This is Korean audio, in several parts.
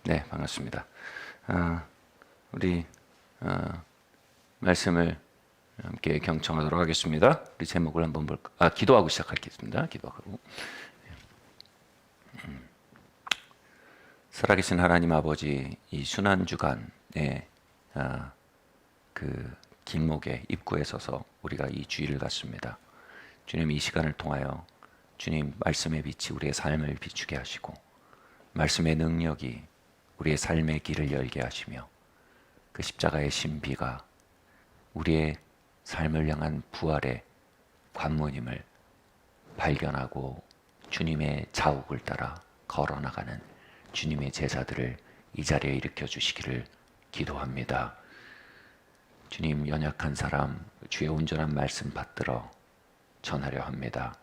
네, 반갑습니다. 우리 말씀을 함께 경청하도록 하겠습니다. 우리 제목을 한번 볼까? 기도하고 시작하겠습니다. 기도하고. 살아계신 하나님 아버지, 이 순환 주간에 그 길목에 입구에 서서 우리가 이 주일을 갖습니다. 주님, 이 시간을 통하여 주님 말씀의 빛이 우리의 삶을 비추게 하시고 말씀의 능력이 우리의 삶의 길을 열게 하시며 그 십자가의 신비가 우리의 삶을 향한 부활의 관문임을 발견하고 주님의 자욱을 따라 걸어나가는 주님의 제자들을 이 자리에 일으켜 주시기를 기도합니다. 주님, 연약한 사람 주의 온전한 말씀 받들어 전하려 합니다.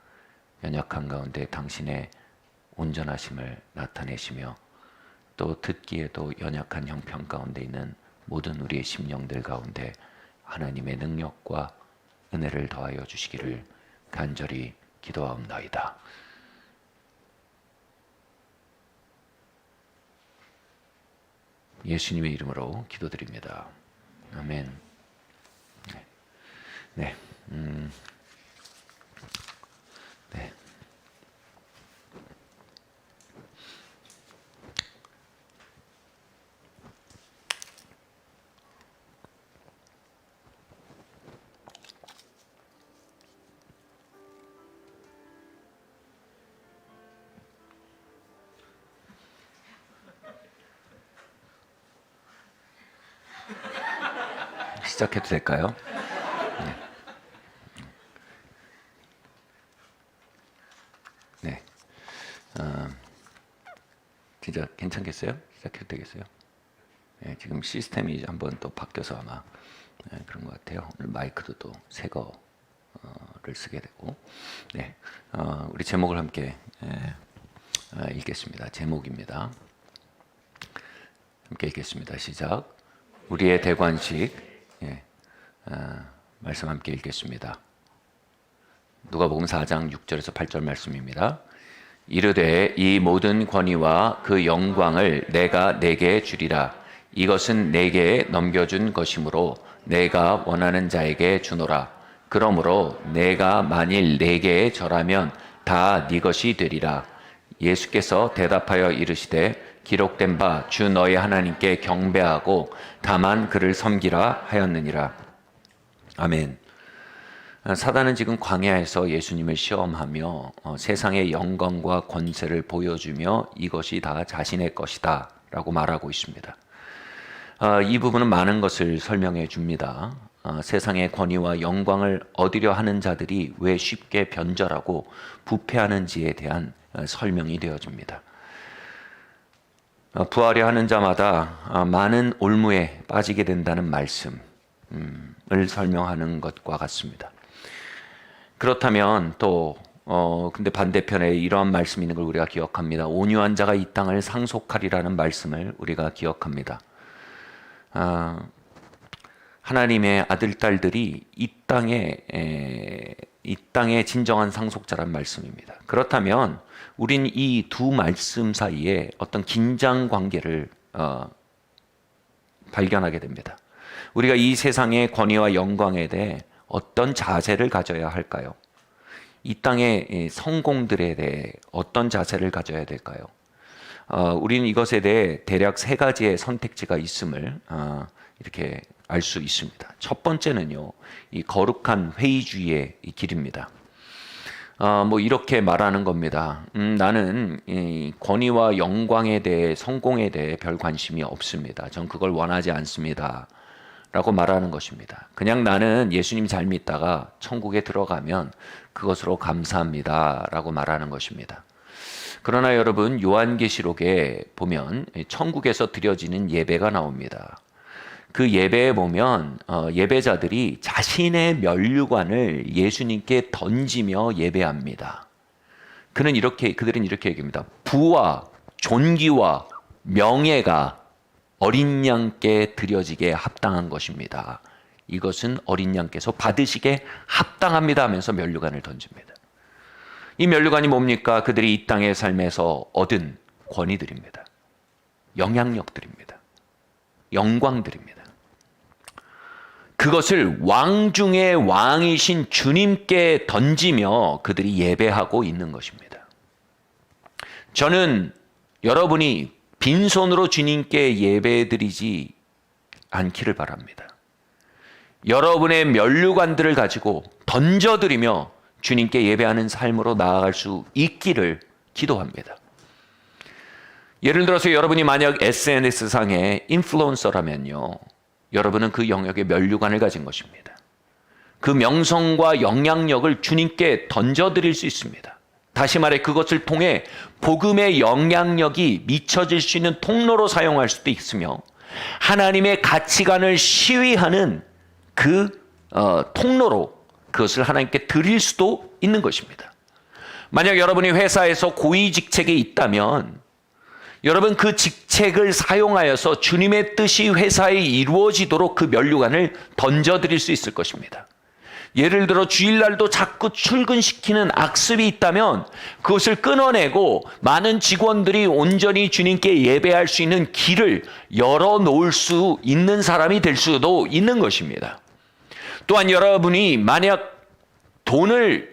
연약한 가운데 당신의 온전하심을 나타내시며 또 듣기에도 연약한 형편 가운데 있는 모든 우리의 심령들 가운데 하나님의 능력과 은혜를 더하여 주시기를 간절히 기도하옵나이다. 예수님의 이름으로 기도드립니다. 아멘. 네. 네. 시작해도 될까요? 네. 진짜 괜찮겠어요? 시작해도 되겠어요? 네, 지금 시스템이 한번 또 바뀌어서 아마 그런 것 같아요. 오늘 마이크도 또 새 거를 쓰게 되고. 네, 우리 제목을 함께 읽겠습니다. 제목입니다. 함께 읽겠습니다. 시작. 우리의 대관식. 말씀 함께 읽겠습니다. 누가복음 4장 6절에서 8절 말씀입니다. 이르되 이 모든 권위와 그 영광을 내가 네게 주리라. 이것은 네게 넘겨준 것이므로 내가 원하는 자에게 주노라. 그러므로 내가 만일 네게 절하면 다 네 것이 되리라. 예수께서 대답하여 이르시되 기록된 바 주 너희 하나님께 경배하고 다만 그를 섬기라 하였느니라. 아멘. 사단은 지금 광야에서 예수님을 시험하며 세상의 영광과 권세를 보여주며 이것이 다 자신의 것이다 라고 말하고 있습니다. 이 부분은 많은 것을 설명해 줍니다. 세상의 권위와 영광을 얻으려 하는 자들이 왜 쉽게 변절하고 부패하는지에 대한 설명이 되어집니다. 부하려 하는 자마다 많은 올무에 빠지게 된다는 말씀을 설명하는 것과 같습니다. 그렇다면 또 근데 반대편에 이러한 말씀이 있는 걸 우리가 기억합니다. 온유한 자가 이 땅을 상속하리라는 말씀을 우리가 기억합니다. 하나님의 아들 딸들이 이 땅의 진정한 상속자란 말씀입니다. 그렇다면 우린 이 두 말씀 사이에 어떤 긴장 관계를 발견하게 됩니다. 우리가 이 세상의 권위와 영광에 대해 어떤 자세를 가져야 할까요? 이 땅의 성공들에 대해 어떤 자세를 가져야 될까요? 우리는 이것에 대해 대략 세 가지의 선택지가 있음을 이렇게 알 수 있습니다. 첫 번째는요, 이 거룩한 회의주의의 길입니다. 뭐 이렇게 말하는 겁니다. 나는 이 권위와 영광에 대해 성공에 대해 별 관심이 없습니다. 전 그걸 원하지 않습니다. 라고 말하는 것입니다. 그냥 나는 예수님 잘 믿다가 천국에 들어가면 그것으로 감사합니다. 라고 말하는 것입니다. 그러나 여러분, 요한계시록에 보면 천국에서 드려지는 예배가 나옵니다. 그 예배에 보면 예배자들이 자신의 면류관을 예수님께 던지며 예배합니다. 그들은 이렇게 얘기합니다. 부와 존귀와 명예가 어린 양께 드려지게 합당한 것입니다. 이것은 어린 양께서 받으시게 합당합니다 하면서 면류관을 던집니다. 이 면류관이 뭡니까? 그들이 이 땅의 삶에서 얻은 권위들입니다. 영향력들입니다. 영광들입니다. 그것을 왕 중의 왕이신 주님께 던지며 그들이 예배하고 있는 것입니다. 저는 여러분이 빈손으로 주님께 예배드리지 않기를 바랍니다. 여러분의 면류관들을 가지고 던져드리며 주님께 예배하는 삶으로 나아갈 수 있기를 기도합니다. 예를 들어서 여러분이 만약 SNS상의 인플루언서라면요, 여러분은 그 영역의 면류관을 가진 것입니다. 그 명성과 영향력을 주님께 던져드릴 수 있습니다. 다시 말해 그것을 통해 복음의 영향력이 미쳐질 수 있는 통로로 사용할 수도 있으며 하나님의 가치관을 시위하는 그 통로로 그것을 하나님께 드릴 수도 있는 것입니다. 만약 여러분이 회사에서 고위 직책에 있다면 여러분 그 직책을 사용하여서 주님의 뜻이 회사에 이루어지도록 그 면류관을 던져드릴 수 있을 것입니다. 예를 들어 주일날도 자꾸 출근시키는 악습이 있다면 그것을 끊어내고 많은 직원들이 온전히 주님께 예배할 수 있는 길을 열어놓을 수 있는 사람이 될 수도 있는 것입니다. 또한 여러분이 만약 돈을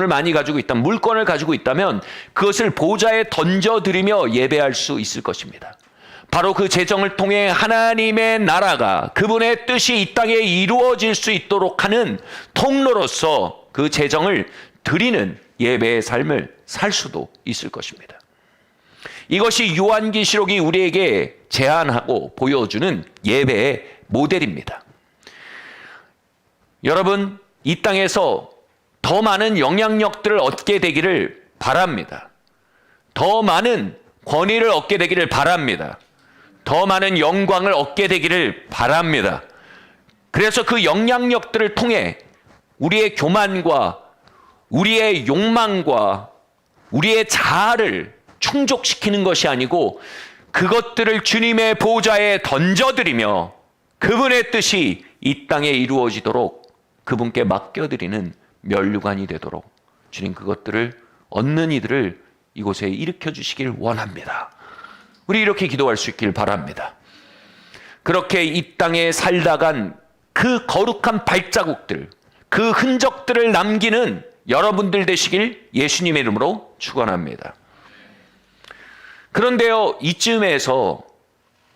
많이 가지고 있다면, 물건을 가지고 있다면 그것을 보좌에 던져드리며 예배할 수 있을 것입니다. 바로 그 재정을 통해 하나님의 나라가 그분의 뜻이 이 땅에 이루어질 수 있도록 하는 통로로서 그 재정을 드리는 예배의 삶을 살 수도 있을 것입니다. 이것이 요한계시록이 우리에게 제안하고 보여주는 예배의 모델입니다. 여러분, 이 땅에서 더 많은 영향력들을 얻게 되기를 바랍니다. 더 많은 권위를 얻게 되기를 바랍니다. 더 많은 영광을 얻게 되기를 바랍니다. 그래서 그 영향력들을 통해 우리의 교만과 우리의 욕망과 우리의 자아를 충족시키는 것이 아니고 그것들을 주님의 보좌에 던져드리며 그분의 뜻이 이 땅에 이루어지도록 그분께 맡겨드리는 면류관이 되도록 주님 그것들을 얻는 이들을 이곳에 일으켜 주시길 원합니다. 우리 이렇게 기도할 수 있길 바랍니다. 그렇게 이 땅에 살다간 그 거룩한 발자국들, 그 흔적들을 남기는 여러분들 되시길 예수님의 이름으로 축원합니다. 그런데요, 이쯤에서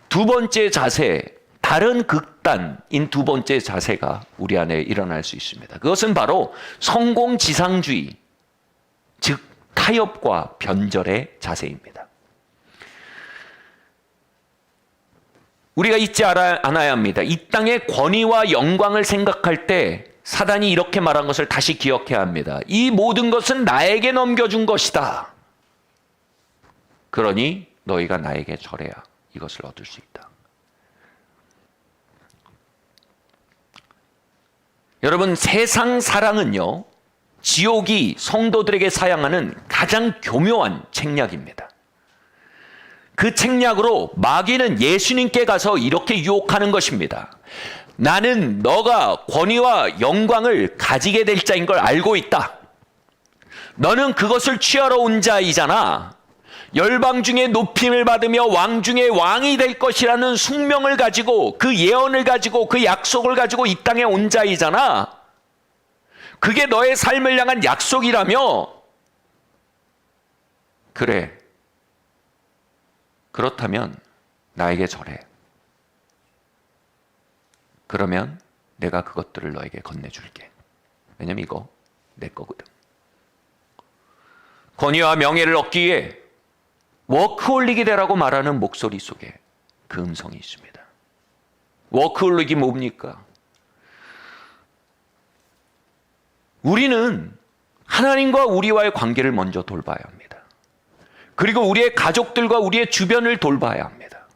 두 번째 자세, 다른 극단인 두 번째 자세가 우리 안에 일어날 수 있습니다. 그것은 바로 성공지상주의, 즉 타협과 변절의 자세입니다. 우리가 잊지 않아야 합니다. 이 땅의 권위와 영광을 생각할 때 사단이 이렇게 말한 것을 다시 기억해야 합니다. 이 모든 것은 나에게 넘겨준 것이다. 그러니 너희가 나에게 절해야 이것을 얻을 수 있다. 여러분, 세상 사랑은요, 지옥이 성도들에게 사양하는 가장 교묘한 책략입니다. 그 책략으로 마귀는 예수님께 가서 이렇게 유혹하는 것입니다. 나는 너가 권위와 영광을 가지게 될 자인 걸 알고 있다. 너는 그것을 취하러 온 자이잖아. 열방 중에 높임을 받으며 왕 중에 왕이 될 것이라는 숙명을 가지고 그 예언을 가지고 그 약속을 가지고 이 땅에 온 자이잖아. 그게 너의 삶을 향한 약속이라며. 그래. 그렇다면 나에게 절해. 그러면 내가 그것들을 너에게 건네줄게. 왜냐면 이거 내 거거든. 권위와 명예를 얻기 위해 워크홀릭이 되라고 말하는 목소리 속에 그 음성이 있습니다. 워크홀릭이 뭡니까? 우리는 하나님과 우리와의 관계를 먼저 돌봐야 합니다. 그리고 우리의 가족들과 우리의 주변을 돌봐야 합니다.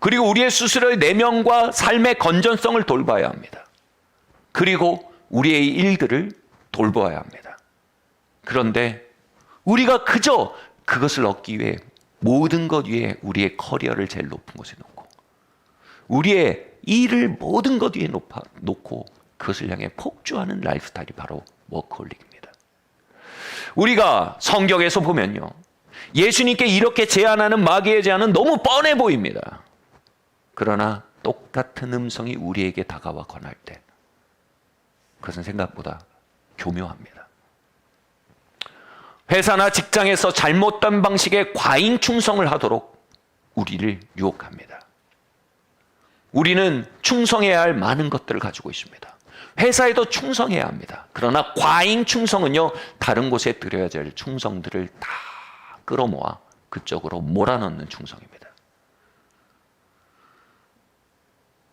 그리고 우리의 스스로의 내면과 삶의 건전성을 돌봐야 합니다. 그리고 우리의 일들을 돌봐야 합니다. 그런데 우리가 그저 그것을 얻기 위해 모든 것 위에 우리의 커리어를 제일 높은 곳에 놓고 우리의 일을 모든 것 위에 놓고 그것을 향해 폭주하는 라이프스타일이 바로 워크홀릭입니다. 우리가 성경에서 보면요, 예수님께 이렇게 제안하는 마귀의 제안은 너무 뻔해 보입니다. 그러나 똑같은 음성이 우리에게 다가와 권할 때 그것은 생각보다 교묘합니다. 회사나 직장에서 잘못된 방식의 과잉 충성을 하도록 우리를 유혹합니다. 우리는 충성해야 할 많은 것들을 가지고 있습니다. 회사에도 충성해야 합니다. 그러나 과잉 충성은요, 다른 곳에 드려야 될 충성들을 다 끌어모아 그쪽으로 몰아넣는 충성입니다.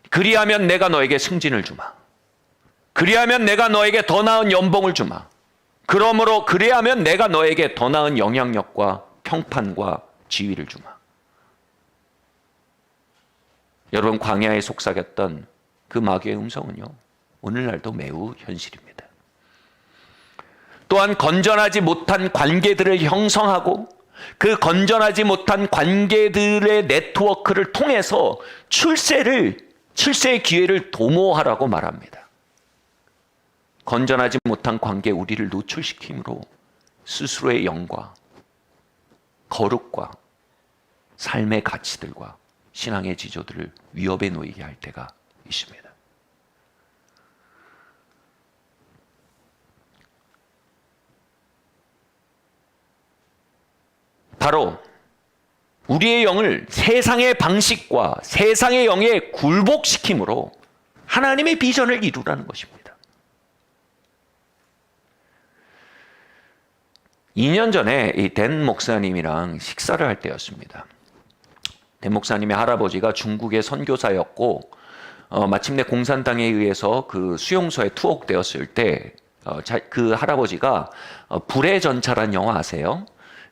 그리하면 내가 너에게 승진을 주마. 그리하면 내가 너에게 더 나은 연봉을 주마. 그러므로 그리하면 내가 너에게 더 나은 영향력과 평판과 지위를 주마. 여러분, 광야에 속삭였던 그 마귀의 음성은요, 오늘날도 매우 현실입니다. 또한 건전하지 못한 관계들을 형성하고 그 건전하지 못한 관계들의 네트워크를 통해서 출세의 기회를 도모하라고 말합니다. 건전하지 못한 관계에 우리를 노출시킴으로 스스로의 영과 거룩과 삶의 가치들과 신앙의 지조들을 위협에 놓이게 할 때가 있습니다. 바로 우리의 영을 세상의 방식과 세상의 영에 굴복시킴으로 하나님의 비전을 이루라는 것입니다. 2년 전에 이 댄 목사님이랑 식사를 할 때였습니다. 댄 목사님의 할아버지가 중국의 선교사였고 마침내 공산당에 의해서 그 수용소에 투옥되었을 때 그 할아버지가 불의 전차란 영화 아세요?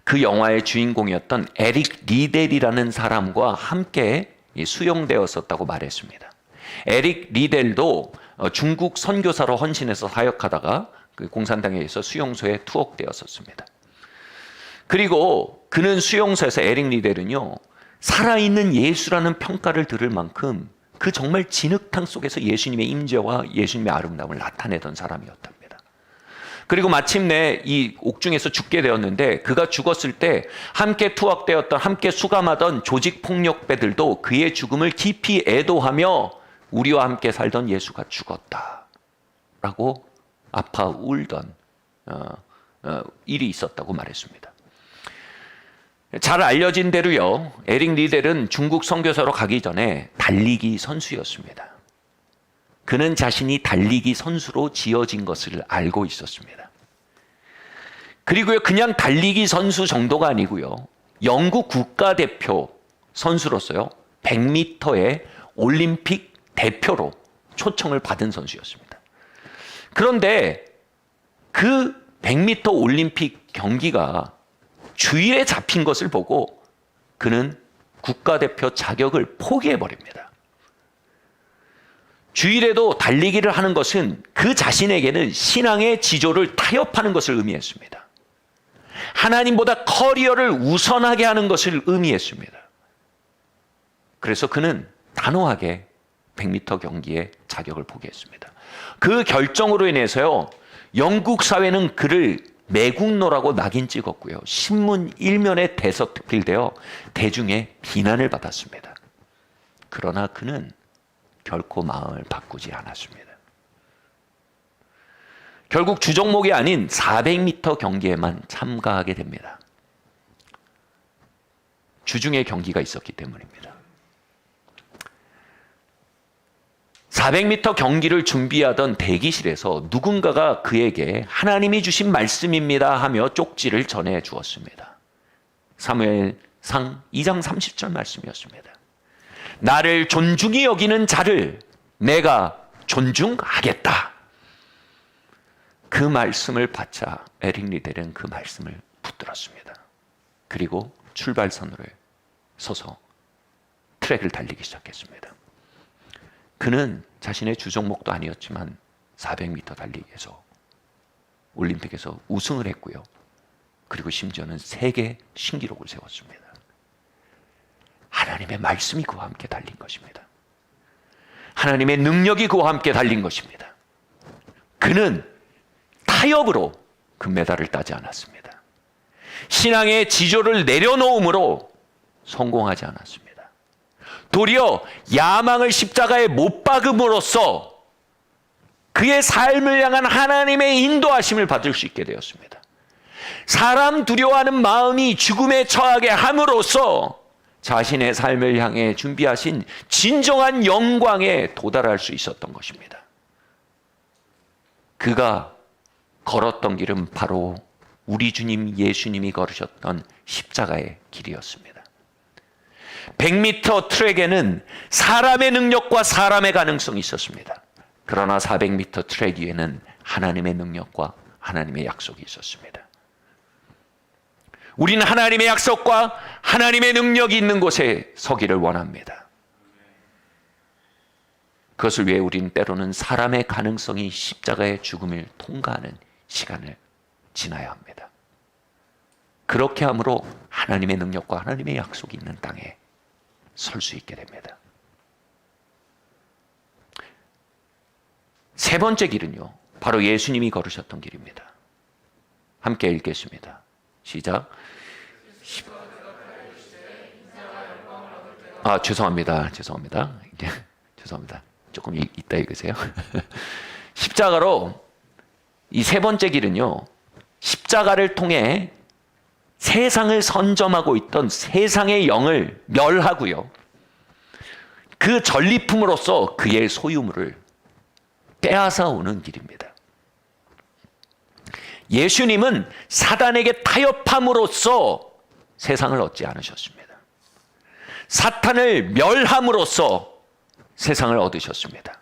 그 영화의 주인공이었던 에릭 리델이라는 사람과 함께 수용되었었다고 말했습니다. 에릭 리델도 중국 선교사로 헌신해서 사역하다가 그 공산당에 의해서 수용소에 투옥되었었습니다. 그리고 그는 수용소에서 에릭 리델은요, 살아있는 예수라는 평가를 들을 만큼 그 정말 진흙탕 속에서 예수님의 임재와 예수님의 아름다움을 나타내던 사람이었답니다. 그리고 마침내 이 옥중에서 죽게 되었는데, 그가 죽었을 때 함께 투옥되었던, 함께 수감하던 조직폭력배들도 그의 죽음을 깊이 애도하며 우리와 함께 살던 예수가 죽었다라고 아파 울던 일이 있었다고 말했습니다. 잘 알려진 대로요, 에릭 리델은 중국 선교사로 가기 전에 달리기 선수였습니다. 그는 자신이 달리기 선수로 지어진 것을 알고 있었습니다. 그리고요, 그냥 달리기 선수 정도가 아니고요, 영국 국가대표 선수로서요 100m의 올림픽 대표로 초청을 받은 선수였습니다. 그런데 그 100m 올림픽 경기가 주일에 잡힌 것을 보고 그는 국가대표 자격을 포기해버립니다. 주일에도 달리기를 하는 것은 그 자신에게는 신앙의 지조를 타협하는 것을 의미했습니다. 하나님보다 커리어를 우선하게 하는 것을 의미했습니다. 그래서 그는 단호하게 100m 경기의 자격을 포기했습니다. 그 결정으로 인해서요, 영국 사회는 그를 매국노라고 낙인 찍었고요, 신문 일면에 대서특필되어 대중의 비난을 받았습니다. 그러나 그는 결코 마음을 바꾸지 않았습니다. 결국 주종목이 아닌 400m 경기에만 참가하게 됩니다. 주중에 경기가 있었기 때문입니다. 400m 경기를 준비하던 대기실에서 누군가가 그에게 하나님이 주신 말씀입니다 하며 쪽지를 전해 주었습니다. 사무엘상 2장 30절 말씀이었습니다. 나를 존중히 여기는 자를 내가 존중하겠다. 그 말씀을 받자 에릭 리델은 그 말씀을 붙들었습니다. 그리고 출발선으로 서서 트랙을 달리기 시작했습니다. 그는 자신의 주종목도 아니었지만 400m 달리기에서 올림픽에서 우승을 했고요. 그리고 심지어는 세계 신기록을 세웠습니다. 하나님의 말씀이 그와 함께 달린 것입니다. 하나님의 능력이 그와 함께 달린 것입니다. 그는 타협으로 금메달을 따지 않았습니다. 신앙의 지조를 내려놓음으로 성공하지 않았습니다. 도리어 야망을 십자가에 못 박음으로써 그의 삶을 향한 하나님의 인도하심을 받을 수 있게 되었습니다. 사람 두려워하는 마음이 죽음에 처하게 함으로써 자신의 삶을 향해 준비하신 진정한 영광에 도달할 수 있었던 것입니다. 그가 걸었던 길은 바로 우리 주님 예수님이 걸으셨던 십자가의 길이었습니다. 100m 트랙에는 사람의 능력과 사람의 가능성이 있었습니다. 그러나 400m 트랙 위에는 하나님의 능력과 하나님의 약속이 있었습니다. 우리는 하나님의 약속과 하나님의 능력이 있는 곳에 서기를 원합니다. 그것을 위해 우리는 때로는 사람의 가능성이 십자가의 죽음을 통과하는 시간을 지나야 합니다. 그렇게 함으로 하나님의 능력과 하나님의 약속이 있는 땅에 설 수 있게 됩니다. 세 번째 길은요, 바로 예수님이 걸으셨던 길입니다. 함께 읽겠습니다. 시작. 죄송합니다. 조금 이따 읽으세요. 십자가로 이 세 번째 길은요, 십자가를 통해 세상을 선점하고 있던 세상의 영을 멸하고요, 그 전리품으로서 그의 소유물을 빼앗아 오는 길입니다. 예수님은 사단에게 타협함으로써 세상을 얻지 않으셨습니다. 사탄을 멸함으로써 세상을 얻으셨습니다.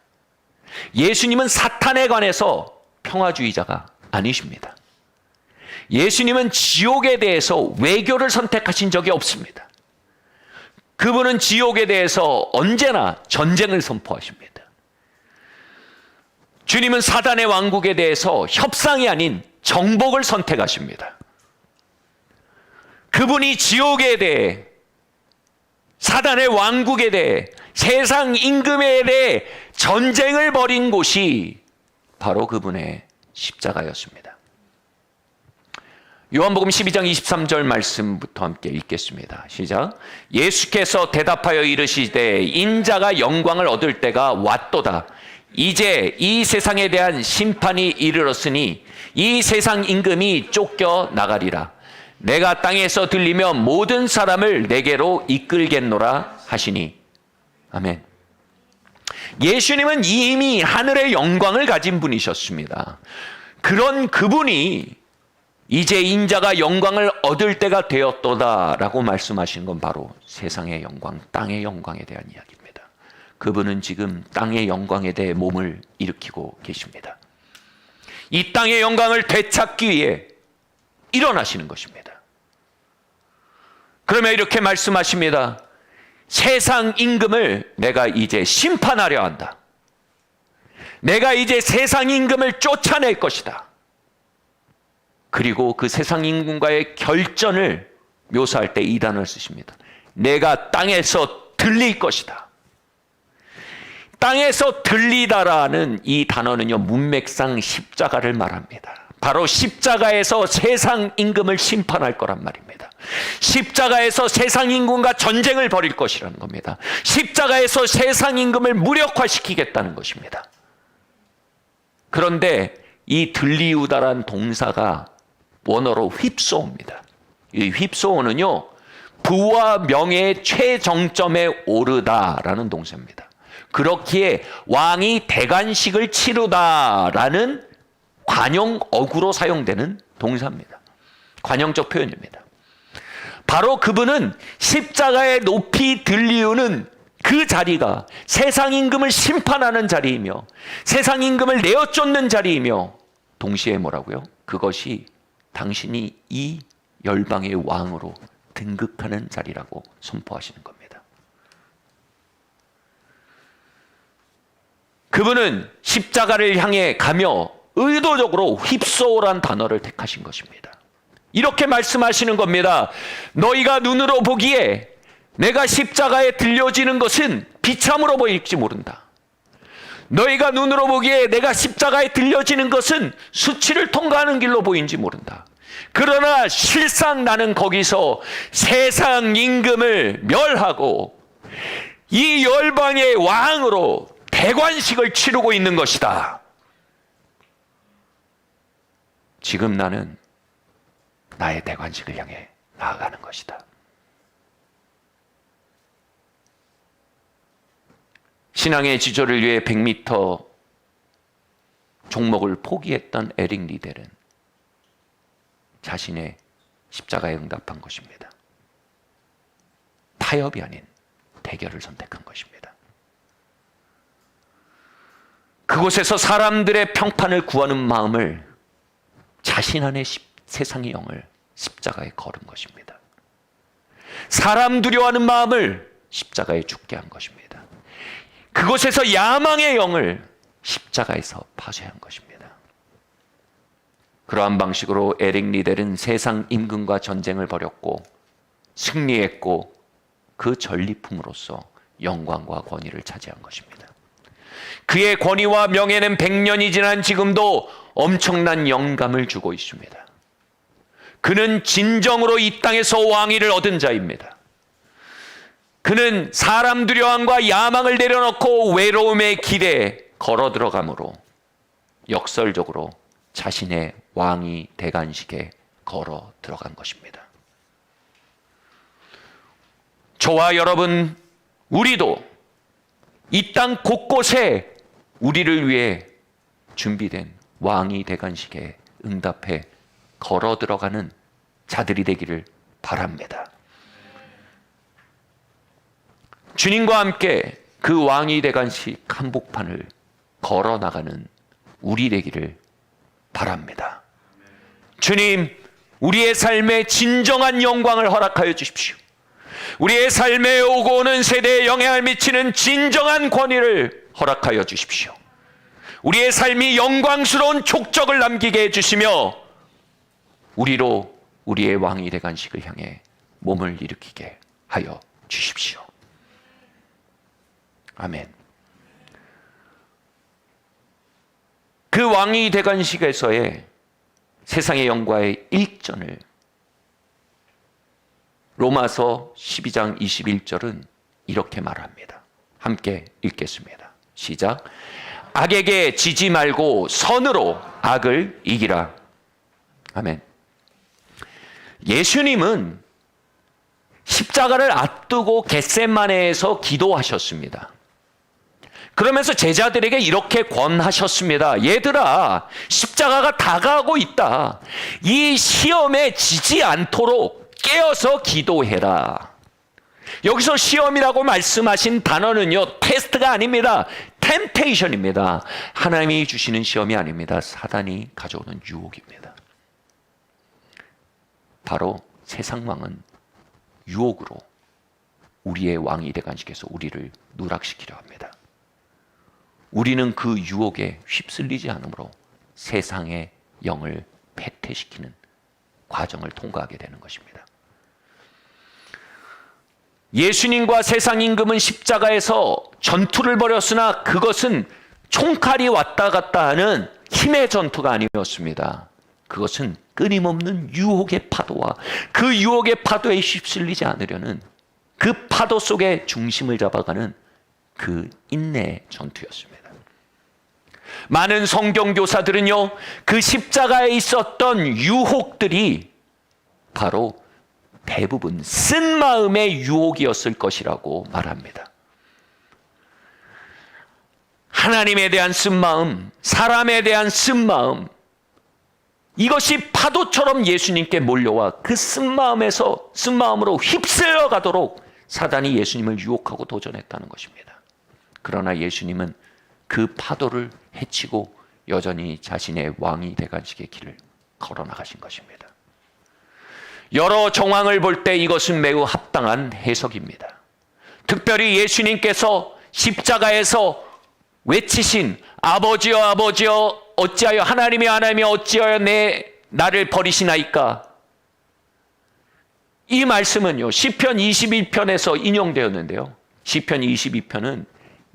예수님은 사탄에 관해서 평화주의자가 아니십니다. 예수님은 지옥에 대해서 외교를 선택하신 적이 없습니다. 그분은 지옥에 대해서 언제나 전쟁을 선포하십니다. 주님은 사단의 왕국에 대해서 협상이 아닌 정복을 선택하십니다. 그분이 지옥에 대해, 사단의 왕국에 대해, 세상 임금에 대해 전쟁을 벌인 곳이 바로 그분의 십자가였습니다. 요한복음 12장 23절 말씀부터 함께 읽겠습니다. 시작. 예수께서 대답하여 이르시되 인자가 영광을 얻을 때가 왔도다. 이제 이 세상에 대한 심판이 이르렀으니 이 세상 임금이 쫓겨나가리라. 내가 땅에서 들리면 모든 사람을 내게로 이끌겠노라 하시니. 아멘. 예수님은 이미 하늘의 영광을 가진 분이셨습니다. 그런 그분이 이제 인자가 영광을 얻을 때가 되었도다라고 말씀하신 건 바로 세상의 영광, 땅의 영광에 대한 이야기입니다. 그분은 지금 땅의 영광에 대해 몸을 일으키고 계십니다. 이 땅의 영광을 되찾기 위해 일어나시는 것입니다. 그러면 이렇게 말씀하십니다. 세상 임금을 내가 이제 심판하려 한다. 내가 이제 세상 임금을 쫓아낼 것이다. 그리고 그 세상 임금과의 결전을 묘사할 때 이 단어를 쓰십니다. 내가 땅에서 들릴 것이다. 땅에서 들리다라는 이 단어는요, 문맥상 십자가를 말합니다. 바로 십자가에서 세상 임금을 심판할 거란 말입니다. 십자가에서 세상 임금과 전쟁을 벌일 것이라는 겁니다. 십자가에서 세상 임금을 무력화시키겠다는 것입니다. 그런데 이 들리우다란 동사가 원어로 휩쏘옵니다. 이 휩쏘오는요, 부와 명예의 최정점에 오르다라는 동사입니다. 그렇기에 왕이 대관식을 치르다라는 관용 어구로 사용되는 동사입니다. 관용적 표현입니다. 바로 그분은 십자가에 높이 들리우는 그 자리가 세상 임금을 심판하는 자리이며 세상 임금을 내어쫓는 자리이며 동시에 뭐라고요? 그것이 당신이 이 열방의 왕으로 등극하는 자리라고 선포하시는 겁니다. 그분은 십자가를 향해 가며 의도적으로 휩쏘란 단어를 택하신 것입니다. 이렇게 말씀하시는 겁니다. 너희가 눈으로 보기에 내가 십자가에 들려지는 것은 비참으로 보일지 모른다. 너희가 눈으로 보기에 내가 십자가에 들려지는 것은 수치를 통과하는 길로 보인지 모른다. 그러나 실상 나는 거기서 세상 임금을 멸하고 이 열방의 왕으로 대관식을 치르고 있는 것이다. 지금 나는 나의 대관식을 향해 나아가는 것이다. 신앙의 지조를 위해 100m 종목을 포기했던 에릭 리델은 자신의 십자가에 응답한 것입니다. 타협이 아닌 대결을 선택한 것입니다. 그곳에서 사람들의 평판을 구하는 마음을 자신 안의 세상의 영을 십자가에 걸은 것입니다. 사람 두려워하는 마음을 십자가에 죽게 한 것입니다. 그곳에서 야망의 영을 십자가에서 파쇄한 것입니다. 그러한 방식으로 에릭 리델은 세상 임금과 전쟁을 벌였고 승리했고 그 전리품으로서 영광과 권위를 차지한 것입니다. 그의 권위와 명예는 100년이 지난 지금도 엄청난 영감을 주고 있습니다. 그는 진정으로 이 땅에서 왕위를 얻은 자입니다. 그는 사람 두려움과 야망을 내려놓고 외로움의 길에 걸어 들어가므로 역설적으로 자신의 왕위 대관식에 걸어 들어간 것입니다. 저와 여러분, 우리도 이 땅 곳곳에 우리를 위해 준비된 왕위 대관식에 응답해 걸어 들어가는 자들이 되기를 바랍니다. 주님과 함께 그 왕위 대관식 한복판을 걸어 나가는 우리 되기를 바랍니다. 주님, 우리의 삶에 진정한 영광을 허락하여 주십시오. 우리의 삶에 오고 오는 세대에 영향을 미치는 진정한 권위를 허락하여 주십시오. 우리의 삶이 영광스러운 족적을 남기게 해주시며 우리로 우리의 왕위 대관식을 향해 몸을 일으키게 하여 주십시오. 아멘. 그 왕위 대관식에서의 세상의 영과의 일전을 로마서 12장 21절은 이렇게 말합니다. 함께 읽겠습니다. 시작. 악에게 지지 말고 선으로 악을 이기라. 아멘. 예수님은 십자가를 앞두고 겟세마네에서 기도하셨습니다. 그러면서 제자들에게 이렇게 권하셨습니다. 얘들아, 십자가가 다가오고 있다. 이 시험에 지지 않도록 깨어서 기도해라. 여기서 시험이라고 말씀하신 단어는요, 테스트가 아닙니다. 템테이션입니다. 하나님이 주시는 시험이 아닙니다. 사단이 가져오는 유혹입니다. 바로 세상 왕은 유혹으로 우리의 왕위 대관식에서 우리를 누락시키려 합니다. 우리는 그 유혹에 휩쓸리지 않으므로 세상의 영을 패퇴시키는 과정을 통과하게 되는 것입니다. 예수님과 세상 임금은 십자가에서 전투를 벌였으나 그것은 총칼이 왔다 갔다 하는 힘의 전투가 아니었습니다. 그것은 끊임없는 유혹의 파도와 그 유혹의 파도에 휩쓸리지 않으려는 그 파도 속에 중심을 잡아가는 그 인내의 전투였습니다. 많은 성경교사들은요, 그 십자가에 있었던 유혹들이 바로 대부분 쓴 마음의 유혹이었을 것이라고 말합니다. 하나님에 대한 쓴 마음, 사람에 대한 쓴 마음, 이것이 파도처럼 예수님께 몰려와 그 쓴 마음으로 휩쓸려 가도록 사단이 예수님을 유혹하고 도전했다는 것입니다. 그러나 예수님은 그 파도를 헤치고 여전히 자신의 왕위 대관식의 길을 걸어 나가신 것입니다. 여러 정황을 볼 때 이것은 매우 합당한 해석입니다. 특별히 예수님께서 십자가에서 외치신 아버지여 아버지여 어찌하여 하나님이 어찌하여 나를 버리시나이까, 이 말씀은요 시편 21편에서 인용되었는데요, 시편 22편은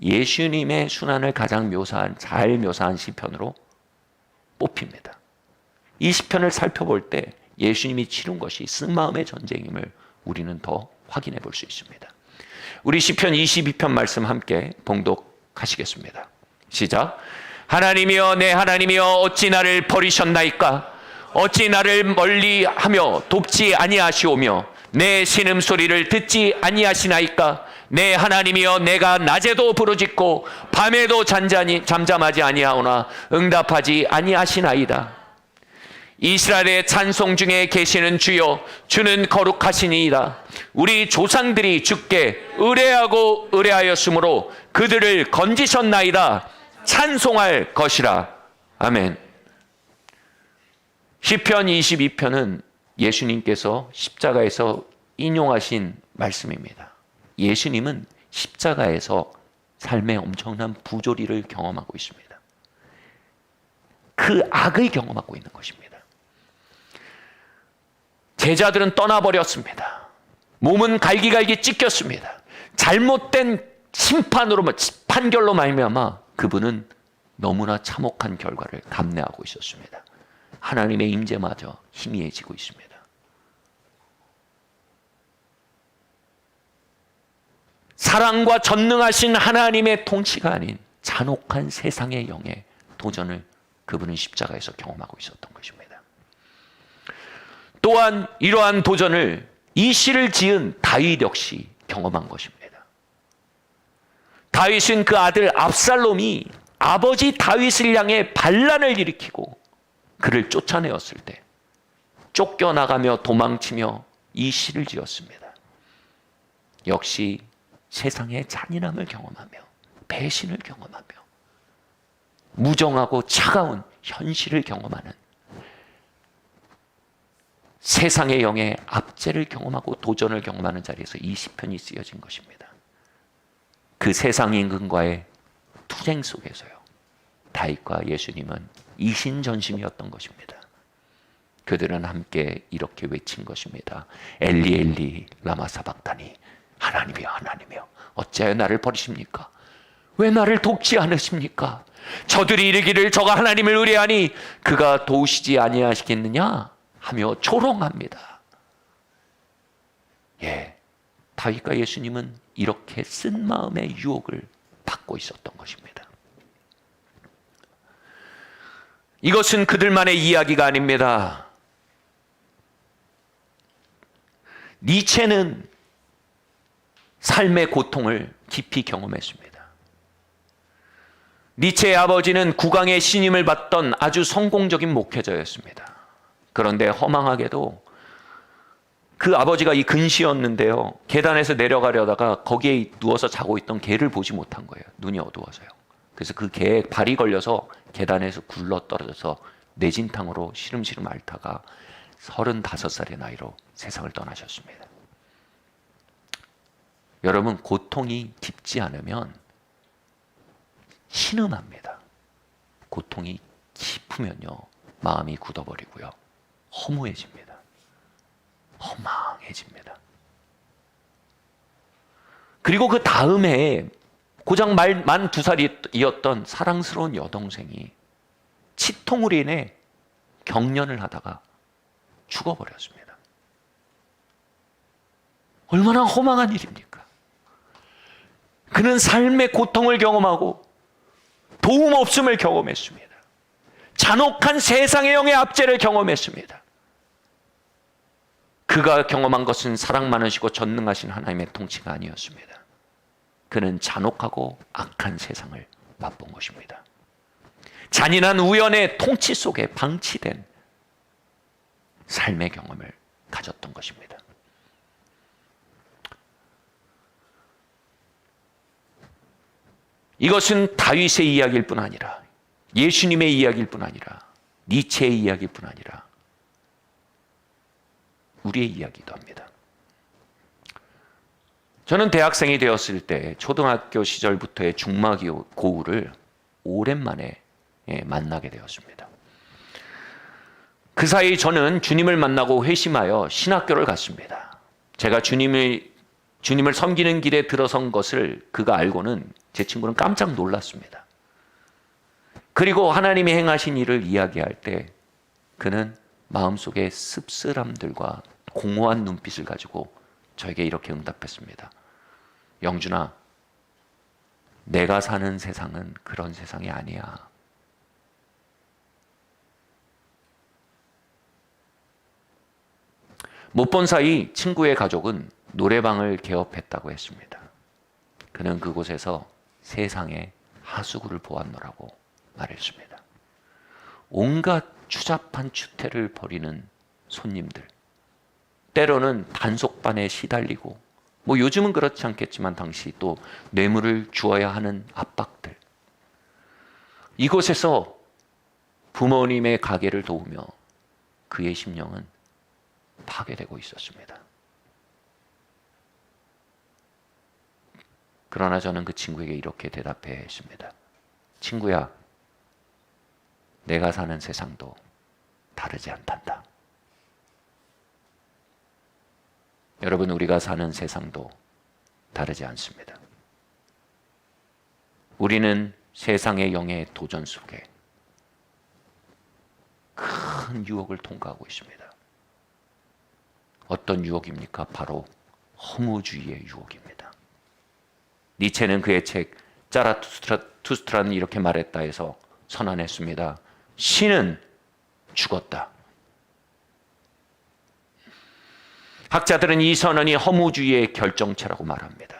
예수님의 순환을 가장 잘 묘사한 시편으로 뽑힙니다. 이 시편을 살펴볼 때 예수님이 치른 것이 쓴마음의 전쟁임을 우리는 더 확인해 볼 수 있습니다. 우리 시편 22편 말씀 함께 봉독하시겠습니다. 시작. 하나님이여 내 하나님이여 어찌 나를 버리셨나이까? 어찌 나를 멀리하며 돕지 아니하시오며 내 신음소리를 듣지 아니하시나이까? 내 하나님이여 내가 낮에도 부르짖고 밤에도 잠잠하지 아니하오나 응답하지 아니하시나이다. 이스라엘의 찬송 중에 계시는 주여 주는 거룩하시니이다. 우리 조상들이 주께 의뢰하고 의뢰하였으므로 그들을 건지셨나이다. 찬송할 것이라. 아멘. 시편 22편은 예수님께서 십자가에서 인용하신 말씀입니다. 예수님은 십자가에서 삶의 엄청난 부조리를 경험하고 있습니다. 그 악을 경험하고 있는 것입니다. 제자들은 떠나버렸습니다. 몸은 갈기갈기 찢겼습니다. 잘못된 심판으로 판결로 말미암아 그분은 너무나 참혹한 결과를 감내하고 있었습니다. 하나님의 임재마저 희미해지고 있습니다. 사랑과 전능하신 하나님의 통치가 아닌 잔혹한 세상의 영의 도전을 그분은 십자가에서 경험하고 있었던 것입니다. 또한 이러한 도전을 이 시를 지은 다윗 역시 경험한 것입니다. 다윗은 그 아들 압살롬이 아버지 다윗을 향해 반란을 일으키고 그를 쫓아내었을 때 쫓겨나가며 도망치며 이 시를 지었습니다. 역시 세상의 잔인함을 경험하며 배신을 경험하며 무정하고 차가운 현실을 경험하는 세상의 영의 압제를 경험하고 도전을 경험하는 자리에서 이 시편이 쓰여진 것입니다. 그 세상 임금과의 투쟁 속에서요, 다윗과 예수님은 이신전심이었던 것입니다. 그들은 함께 이렇게 외친 것입니다. 엘리 엘리 라마 사박다니. 하나님이여 하나님이여 어찌하여 나를 버리십니까? 왜 나를 돕지 않으십니까? 저들이 이르기를 저가 하나님을 의뢰하니 그가 도우시지 아니하시겠느냐 하며 조롱합니다. 예, 다윗과 예수님은 이렇게 쓴 마음의 유혹을 받고 있었던 것입니다. 이것은 그들만의 이야기가 아닙니다. 니체는 삶의 고통을 깊이 경험했습니다. 니체의 아버지는 국왕의 신임을 받던 아주 성공적인 목회자였습니다. 그런데 허망하게도 그 아버지가 이 근시였는데요, 계단에서 내려가려다가 거기에 누워서 자고 있던 개를 보지 못한 거예요. 눈이 어두워서요. 그래서 그 개에 발이 걸려서 계단에서 굴러 떨어져서 뇌진탕으로 시름시름 앓다가 35살의 나이로 세상을 떠나셨습니다. 여러분, 고통이 깊지 않으면 신음합니다. 고통이 깊으면요, 마음이 굳어버리고요, 허무해집니다. 허망해집니다. 그리고 그 다음에 고작 만 2살이었던 사랑스러운 여동생이 치통으로 인해 경련을 하다가 죽어버렸습니다. 얼마나 허망한 일입니까? 그는 삶의 고통을 경험하고 도움 없음을 경험했습니다. 잔혹한 세상의 영의 압제를 경험했습니다. 그가 경험한 것은 사랑 많으시고 전능하신 하나님의 통치가 아니었습니다. 그는 잔혹하고 악한 세상을 맛본 것입니다. 잔인한 우연의 통치 속에 방치된 삶의 경험을 가졌던 것입니다. 이것은 다윗의 이야기일 뿐 아니라, 예수님의 이야기일 뿐 아니라, 니체의 이야기일 뿐 아니라 우리의 이야기도 합니다. 저는 대학생이 되었을 때 초등학교 시절부터의 중마고우를 오랜만에 만나게 되었습니다. 그 사이 저는 주님을 만나고 회심하여 신학교를 갔습니다. 제가 주님을 섬기는 길에 들어선 것을 그가 알고는 제 친구는 깜짝 놀랐습니다. 그리고 하나님이 행하신 일을 이야기할 때 그는 마음속의 씁쓸함들과 공허한 눈빛을 가지고 저에게 이렇게 응답했습니다. 영준아, 내가 사는 세상은 그런 세상이 아니야. 못 본 사이 친구의 가족은 노래방을 개업했다고 했습니다. 그는 그곳에서 세상의 하수구를 보았노라고 말했습니다. 온갖 추잡한 추태를 벌이는 손님들, 때로는 단속반에 시달리고, 요즘은 그렇지 않겠지만 당시 또 뇌물을 주어야 하는 압박들, 이곳에서 부모님의 가게를 도우며 그의 심령은 파괴되고 있었습니다. 그러나 저는 그 친구에게 이렇게 대답해 했습니다. 친구야, 내가 사는 세상도 다르지 않단다. 여러분, 우리가 사는 세상도 다르지 않습니다. 우리는 세상의 영의 도전 속에 큰 유혹을 통과하고 있습니다. 어떤 유혹입니까? 바로 허무주의의 유혹입니다. 니체는 그의 책 자라투스트라는 이렇게 말했다 해서 선언했습니다. 신은 죽었다. 학자들은 이 선언이 허무주의의 결정체라고 말합니다.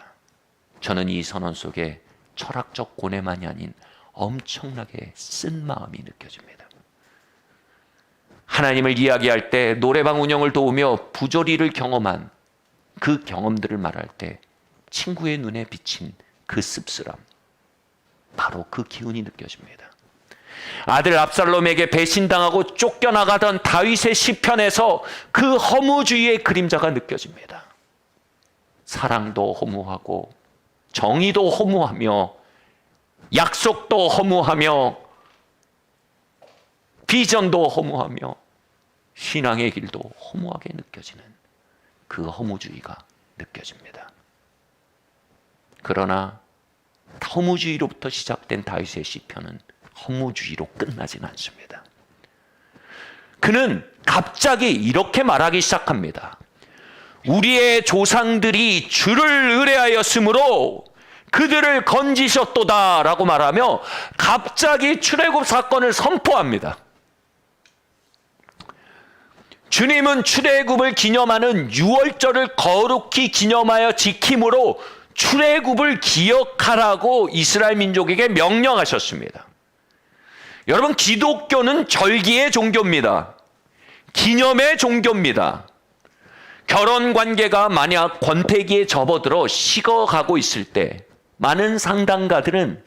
저는 이 선언 속에 철학적 고뇌만이 아닌 엄청나게 쓴 마음이 느껴집니다. 하나님을 이야기할 때, 노래방 운영을 도우며 부조리를 경험한 그 경험들을 말할 때 친구의 눈에 비친 그 씁쓸함, 바로 그 기운이 느껴집니다. 아들 압살롬에게 배신당하고 쫓겨나가던 다윗의 시편에서 그 허무주의의 그림자가 느껴집니다. 사랑도 허무하고 정의도 허무하며 약속도 허무하며 비전도 허무하며 신앙의 길도 허무하게 느껴지는 그 허무주의가 느껴집니다. 그러나 허무주의로부터 시작된 다윗의 시편은 허무주의로 끝나진 않습니다. 그는 갑자기 이렇게 말하기 시작합니다. 우리의 조상들이 주를 의뢰하였으므로 그들을 건지셨도다 라고 말하며 갑자기 출애굽 사건을 선포합니다. 주님은 출애굽을 기념하는 유월절을 거룩히 기념하여 지킴으로 출애굽을 기억하라고 이스라엘 민족에게 명령하셨습니다. 여러분, 기독교는 절기의 종교입니다. 기념의 종교입니다. 결혼관계가 만약 권태기에 접어들어 식어가고 있을 때 많은 상담가들은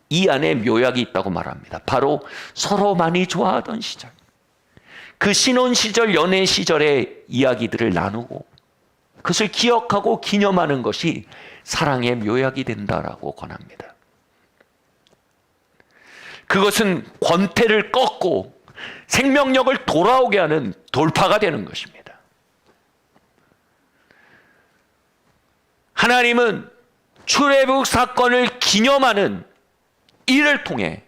이 안에 묘약이 있다고 말합니다. 바로 서로 많이 좋아하던 시절, 그 신혼 시절, 연애 시절의 이야기들을 나누고 그것을 기억하고 기념하는 것이 사랑의 묘약이 된다라고 권합니다. 그것은 권태를 꺾고 생명력을 돌아오게 하는 돌파가 되는 것입니다. 하나님은 출애굽 사건을 기념하는 이를 통해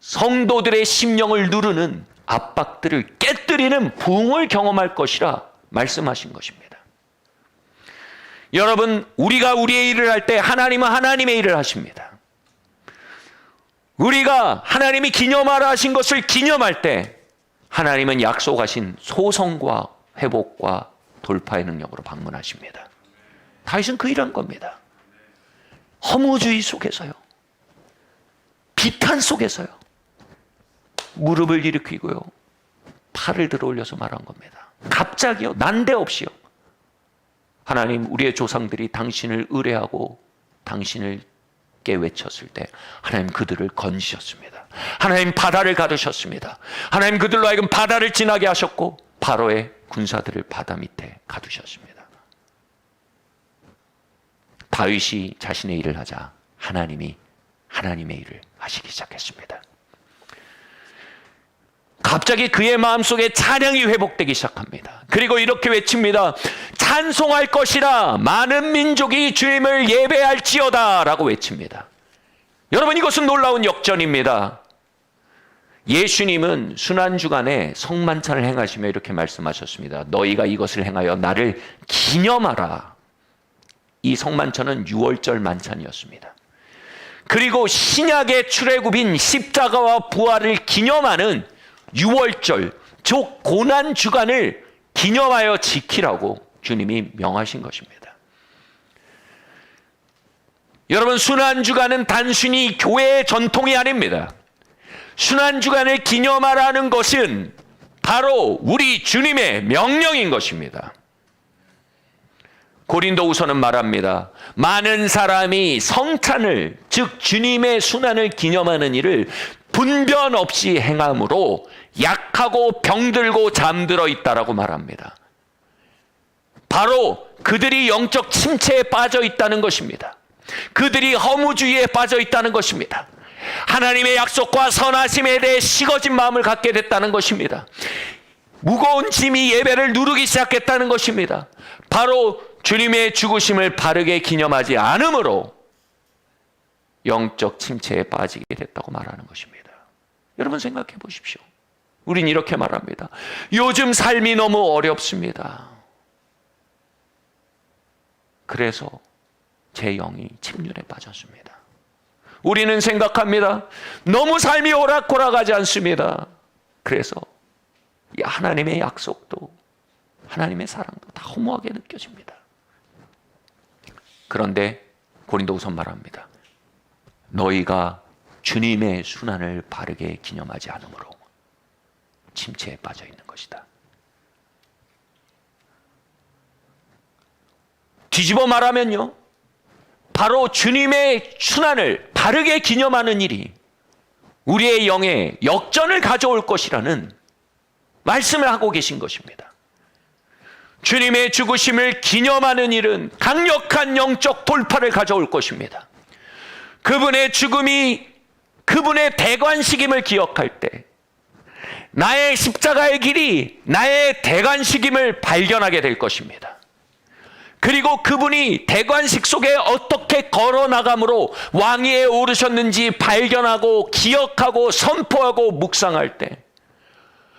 성도들의 심령을 누르는 압박들을 깨뜨리는 부흥을 경험할 것이라 말씀하신 것입니다. 여러분, 우리가 우리의 일을 할 때 하나님은 하나님의 일을 하십니다. 우리가 하나님이 기념하라 하신 것을 기념할 때 하나님은 약속하신 소성과 회복과 돌파의 능력으로 방문하십니다. 다윗은 그 일한 겁니다. 허무주의 속에서요, 비탄 속에서요, 무릎을 일으키고요, 팔을 들어 올려서 말한 겁니다. 갑자기요, 난데없이요. 하나님, 우리의 조상들이 당신을 의뢰하고 당신을께 외쳤을 때 하나님 그들을 건지셨습니다. 하나님 바다를 가두셨습니다. 하나님 그들로 하여금 바다를 지나게 하셨고 바로의 군사들을 바다 밑에 가두셨습니다. 다윗이 자신의 일을 하자 하나님이 하나님의 일을 하시기 시작했습니다. 갑자기 그의 마음속에 찬양이 회복되기 시작합니다. 그리고 이렇게 외칩니다. 찬송할 것이라 많은 민족이 주님을 예배할지어다 라고 외칩니다. 여러분, 이것은 놀라운 역전입니다. 예수님은 순환주간에 성만찬을 행하시며 이렇게 말씀하셨습니다. 너희가 이것을 행하여 나를 기념하라. 이 성만찬은 유월절 만찬이었습니다. 그리고 신약의 출애굽인 십자가와 부활을 기념하는 유월절, 즉 고난주간을 기념하여 지키라고 주님이 명하신 것입니다. 여러분, 순환주간은 단순히 교회의 전통이 아닙니다. 순환주간을 기념하라는 것은 바로 우리 주님의 명령인 것입니다. 고린도후서는 말합니다. 많은 사람이 성찬을, 즉 주님의 순환을 기념하는 일을 분변 없이 행함으로 약하고 병들고 잠들어 있다라고 말합니다. 바로 그들이 영적 침체에 빠져 있다는 것입니다. 그들이 허무주의에 빠져 있다는 것입니다. 하나님의 약속과 선하심에 대해 식어진 마음을 갖게 됐다는 것입니다. 무거운 짐이 예배를 누르기 시작했다는 것입니다. 바로 주님의 죽으심을 바르게 기념하지 않으므로 영적 침체에 빠지게 됐다고 말하는 것입니다. 여러분 생각해 보십시오. 우린 이렇게 말합니다. 요즘 삶이 너무 어렵습니다. 그래서 제 영이 침륜에 빠졌습니다. 우리는 생각합니다. 너무 삶이 오락가락하지 않습니다. 그래서 하나님의 약속도 하나님의 사랑도 다 허무하게 느껴집니다. 그런데 고린도후서 말합니다. 너희가 주님의 순환을 바르게 기념하지 않으므로 침체에 빠져 있는 것이다. 뒤집어 말하면요, 바로 주님의 순환을 바르게 기념하는 일이 우리의 영에 역전을 가져올 것이라는 말씀을 하고 계신 것입니다. 주님의 죽으심을 기념하는 일은 강력한 영적 돌파를 가져올 것입니다. 그분의 죽음이 그분의 대관식임을 기억할 때 나의 십자가의 길이 나의 대관식임을 발견하게 될 것입니다. 그리고 그분이 대관식 속에 어떻게 걸어나감으로 왕위에 오르셨는지 발견하고 기억하고 선포하고 묵상할 때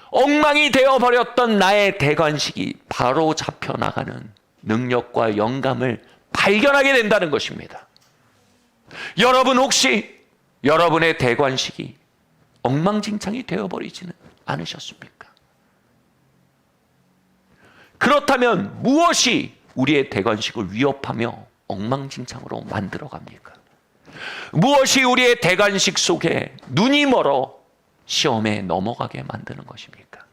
엉망이 되어버렸던 나의 대관식이 바로 잡혀나가는 능력과 영감을 발견하게 된다는 것입니다. 여러분 혹시 여러분의 대관식이 엉망진창이 되어버리지는 않으셨습니까? 그렇다면 무엇이 우리의 대관식을 위협하며 엉망진창으로 만들어갑니까? 무엇이 우리의 대관식 속에 눈이 멀어 시험에 넘어가게 만드는 것입니까?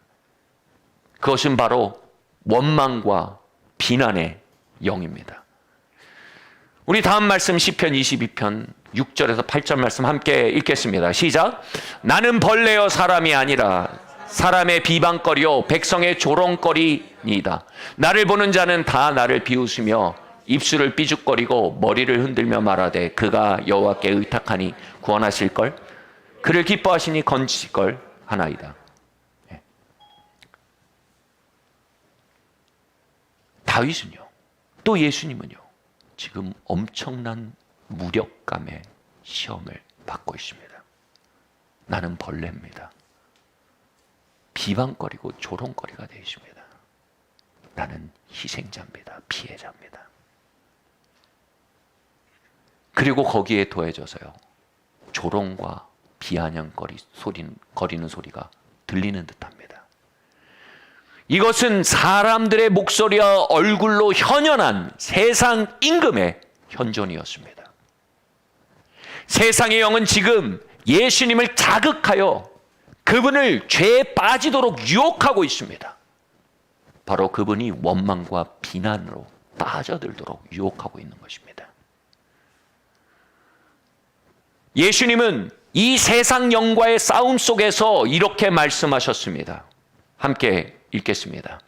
그것은 바로 원망과 비난의 영입니다. 우리 다음 말씀 시편 22편 6절에서 8절 말씀 함께 읽겠습니다. 시작. 나는 벌레여 사람이 아니라 사람의 비방거리요 백성의 조롱거리니이다. 나를 보는 자는 다 나를 비웃으며 입술을 삐죽거리고 머리를 흔들며 말하되 그가 여호와께 의탁하니 구원하실걸? 그를 기뻐하시니 건지실걸 하나이다. 다윗은요, 또 예수님은요, 지금 엄청난 무력감의 시험을 받고 있습니다. 나는 벌레입니다. 비방거리고 조롱거리가 되어 있습니다. 나는 희생자입니다. 피해자입니다. 그리고 거기에 더해져서요, 조롱과 비아냥거리는 소리가 들리는 듯합니다. 이것은 사람들의 목소리와 얼굴로 현현한 세상 임금의 현존이었습니다. 세상의 영은 지금 예수님을 자극하여 그분을 죄에 빠지도록 유혹하고 있습니다. 바로 그분이 원망과 비난으로 빠져들도록 유혹하고 있는 것입니다. 예수님은 이 세상 영과의 싸움 속에서 이렇게 말씀하셨습니다. 함께 읽겠습니다.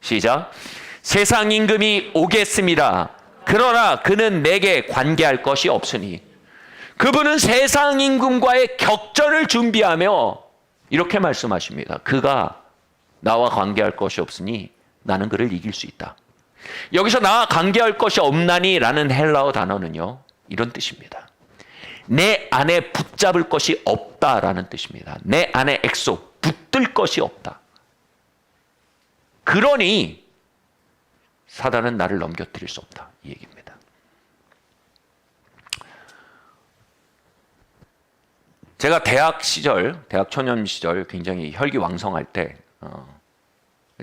시작. 세상 임금이 오겠습니다. 그러나 그는 내게 관계할 것이 없으니. 그분은 세상 임금과의 격전을 준비하며 이렇게 말씀하십니다. 그가 나와 관계할 것이 없으니 나는 그를 이길 수 있다. 여기서 나와 관계할 것이 없나니 라는 헬라어 단어는요, 이런 뜻입니다. 내 안에 붙잡을 것이 없다라는 뜻입니다. 내 안에 엑소, 붙들 것이 없다. 그러니 사단은 나를 넘겨뜨릴 수 없다. 이 얘기입니다. 제가 대학 초년 시절 굉장히 혈기왕성할 때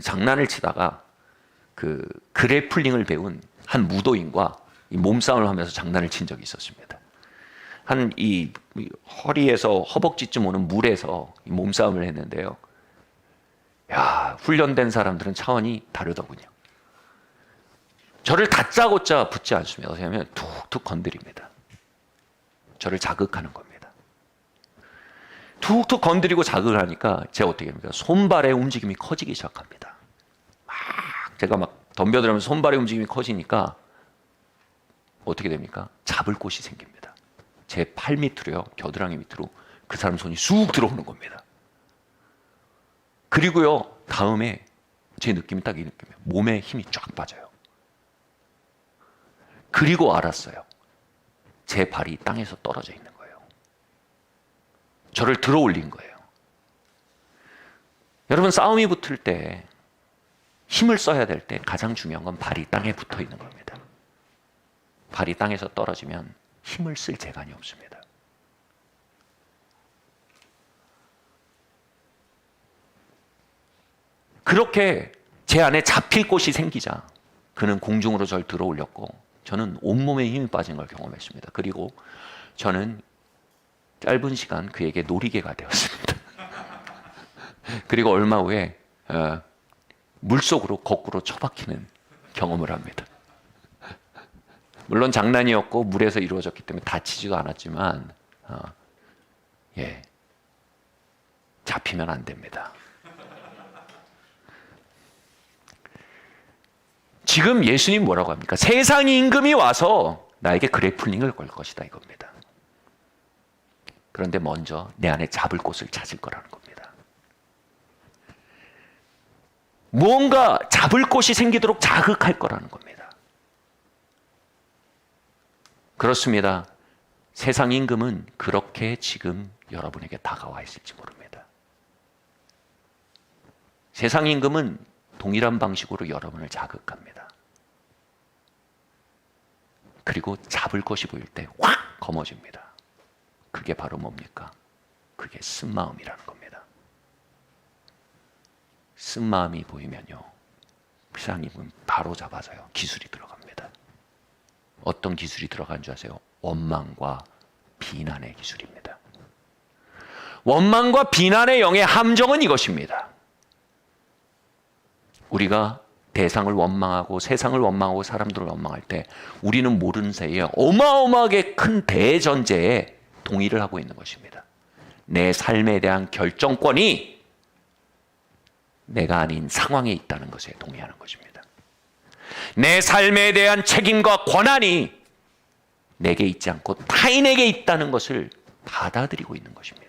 장난을 치다가 그 그래플링을 배운 한 무도인과 이 몸싸움을 하면서 장난을 친 적이 있었습니다. 한 이 허리에서 허벅지쯤 오는 물에서 이 몸싸움을 했는데요. 야, 훈련된 사람들은 차원이 다르더군요. 저를 다짜고짜 붙지 않습니다. 왜냐하면 툭툭 건드립니다. 저를 자극하는 겁니다. 툭툭 건드리고 자극을 하니까 제가 어떻게 합니까? 손발의 움직임이 커지기 시작합니다. 제가 막 덤벼들면서 손발의 움직임이 커지니까 어떻게 됩니까? 잡을 곳이 생깁니다. 제 팔 밑으로요, 겨드랑이 밑으로 그 사람 손이 쑥 들어오는 겁니다. 그리고요, 다음에 제 느낌이 딱 이 느낌이에요. 몸에 힘이 쫙 빠져요. 그리고 알았어요. 제 발이 땅에서 떨어져 있는 거예요. 저를 들어 올린 거예요. 여러분, 싸움이 붙을 때 힘을 써야 될 때 가장 중요한 건 발이 땅에 붙어 있는 겁니다. 발이 땅에서 떨어지면 힘을 쓸 재간이 없습니다. 그렇게 제 안에 잡힐 곳이 생기자 그는 공중으로 저를 들어 올렸고 저는 온몸에 힘이 빠진 걸 경험했습니다. 그리고 저는 짧은 시간 그에게 놀이개가 되었습니다. 그리고 얼마 후에 물속으로 거꾸로 처박히는 경험을 합니다. 물론 장난이었고 물에서 이루어졌기 때문에 다치지도 않았지만 잡히면 안 됩니다. 지금 예수님 뭐라고 합니까? 세상 임금이 와서 나에게 그래플링을 걸 것이다 이겁니다. 그런데 먼저 내 안에 잡을 곳을 찾을 거라는 겁니다. 무언가 잡을 곳이 생기도록 자극할 거라는 겁니다. 그렇습니다. 세상 임금은 그렇게 지금 여러분에게 다가와 있을지 모릅니다. 세상 임금은 동일한 방식으로 여러분을 자극합니다. 그리고 잡을 것이 보일 때 확 거머집니다. 그게 바로 뭡니까? 그게 쓴마음이라는 겁니다. 쓴마음이 보이면요, 세상 임금은 바로 잡아서요 기술이 들어갑니다. 어떤 기술이 들어간 줄 아세요? 원망과 비난의 기술입니다. 원망과 비난의 영의 함정은 이것입니다. 우리가 대상을 원망하고 세상을 원망하고 사람들을 원망할 때 우리는 모르는 사이에 어마어마하게 큰 대전제에 동의를 하고 있는 것입니다. 내 삶에 대한 결정권이 내가 아닌 상황에 있다는 것에 동의하는 것입니다. 내 삶에 대한 책임과 권한이 내게 있지 않고 타인에게 있다는 것을 받아들이고 있는 것입니다.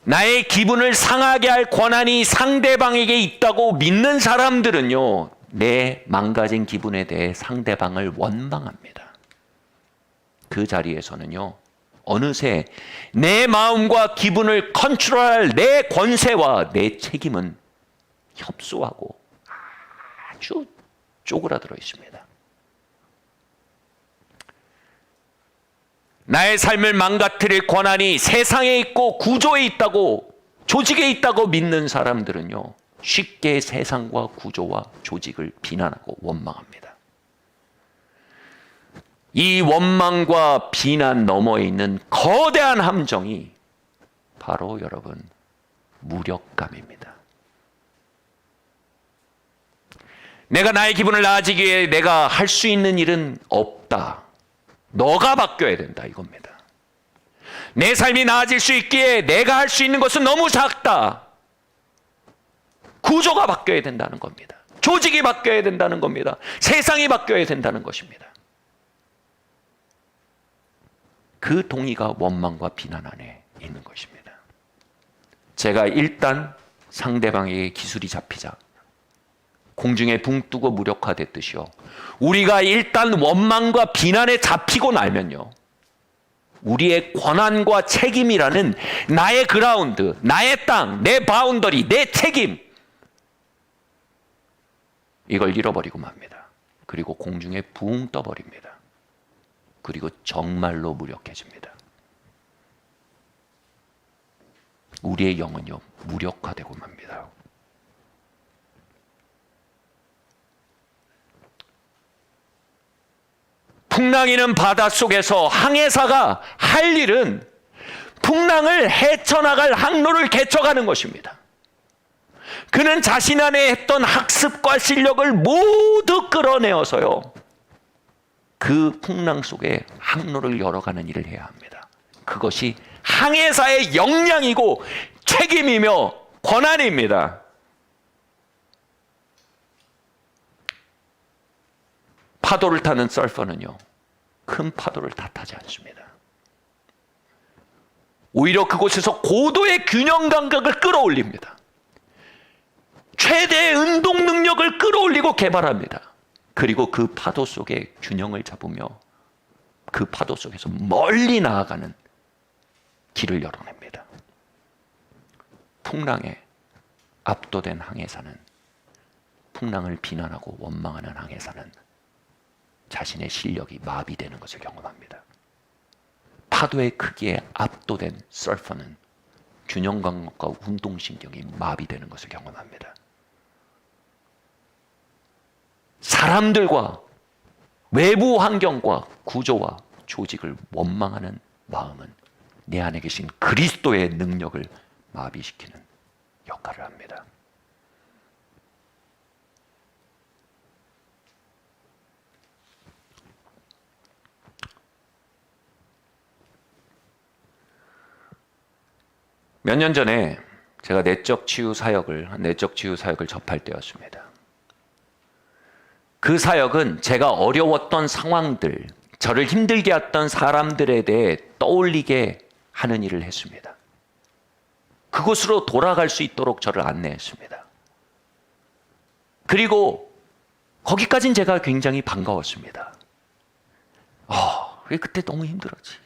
나의 기분을 상하게 할 권한이 상대방에게 있다고 믿는 사람들은요, 내 망가진 기분에 대해 상대방을 원망합니다. 그 자리에서는요, 어느새 내 마음과 기분을 컨트롤할 내 권세와 내 책임은 협소하고 아주 쪼그라들어 있습니다. 나의 삶을 망가뜨릴 권한이 세상에 있고 구조에 있다고, 조직에 있다고 믿는 사람들은요, 쉽게 세상과 구조와 조직을 비난하고 원망합니다. 이 원망과 비난 너머에 있는 거대한 함정이 바로 여러분, 무력감입니다. 내가 나의 기분을 나아지기 위해 내가 할 수 있는 일은 없다. 너가 바뀌어야 된다 이겁니다. 내 삶이 나아질 수 있기에 내가 할 수 있는 것은 너무 작다. 구조가 바뀌어야 된다는 겁니다. 조직이 바뀌어야 된다는 겁니다. 세상이 바뀌어야 된다는 것입니다. 그 동의가 원망과 비난 안에 있는 것입니다. 제가 일단 상대방에게 기술이 잡히자 공중에 붕 뜨고 무력화됐듯이요. 우리가 일단 원망과 비난에 잡히고 나면요, 우리의 권한과 책임이라는 나의 그라운드, 나의 땅, 내 바운더리, 내 책임, 이걸 잃어버리고 맙니다. 그리고 공중에 붕 떠버립니다. 그리고 정말로 무력해집니다. 우리의 영은요, 무력화되고 맙니다. 풍랑이는 바닷속에서 항해사가 할 일은 풍랑을 헤쳐나갈 항로를 개척하는 것입니다. 그는 자신 안에 했던 학습과 실력을 모두 끌어내어서요, 그 풍랑 속에 항로를 열어가는 일을 해야 합니다. 그것이 항해사의 역량이고 책임이며 권한입니다. 파도를 타는 서퍼는요, 큰 파도를 탓하지 않습니다. 오히려 그곳에서 고도의 균형 감각을 끌어올립니다. 최대의 운동 능력을 끌어올리고 개발합니다. 그리고 그 파도 속에 균형을 잡으며 그 파도 속에서 멀리 나아가는 길을 열어냅니다. 풍랑에 압도된 항해사는, 풍랑을 비난하고 원망하는 항해사는 자신의 실력이 마비되는 것을 경험합니다. 파도의 크기에 압도된 서퍼는 균형 감각과 운동신경이 마비되는 것을 경험합니다. 사람들과 외부 환경과 구조와 조직을 원망하는 마음은 내 안에 계신 그리스도의 능력을 마비시키는 역할을 합니다. 몇 년 전에 제가 내적 치유 사역을 접할 때였습니다. 그 사역은 제가 어려웠던 상황들, 저를 힘들게 했던 사람들에 대해 떠올리게 하는 일을 했습니다. 그곳으로 돌아갈 수 있도록 저를 안내했습니다. 그리고 거기까지는 제가 굉장히 반가웠습니다. 왜 그때 너무 힘들었지?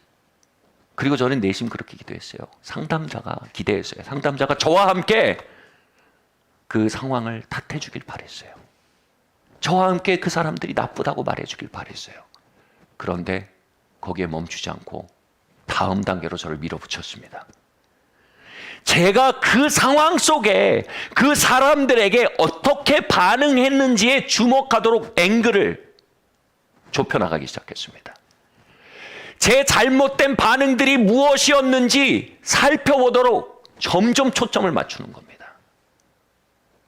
그리고 저는 내심 그렇게 기도했어요. 상담자가 기대했어요. 상담자가 저와 함께 그 상황을 탓해 주길 바랬어요. 저와 함께 그 사람들이 나쁘다고 말해 주길 바랬어요. 그런데 거기에 멈추지 않고 다음 단계로 저를 밀어붙였습니다. 제가 그 상황 속에 그 사람들에게 어떻게 반응했는지에 주목하도록 앵글을 좁혀나가기 시작했습니다. 제 잘못된 반응들이 무엇이었는지 살펴보도록 점점 초점을 맞추는 겁니다.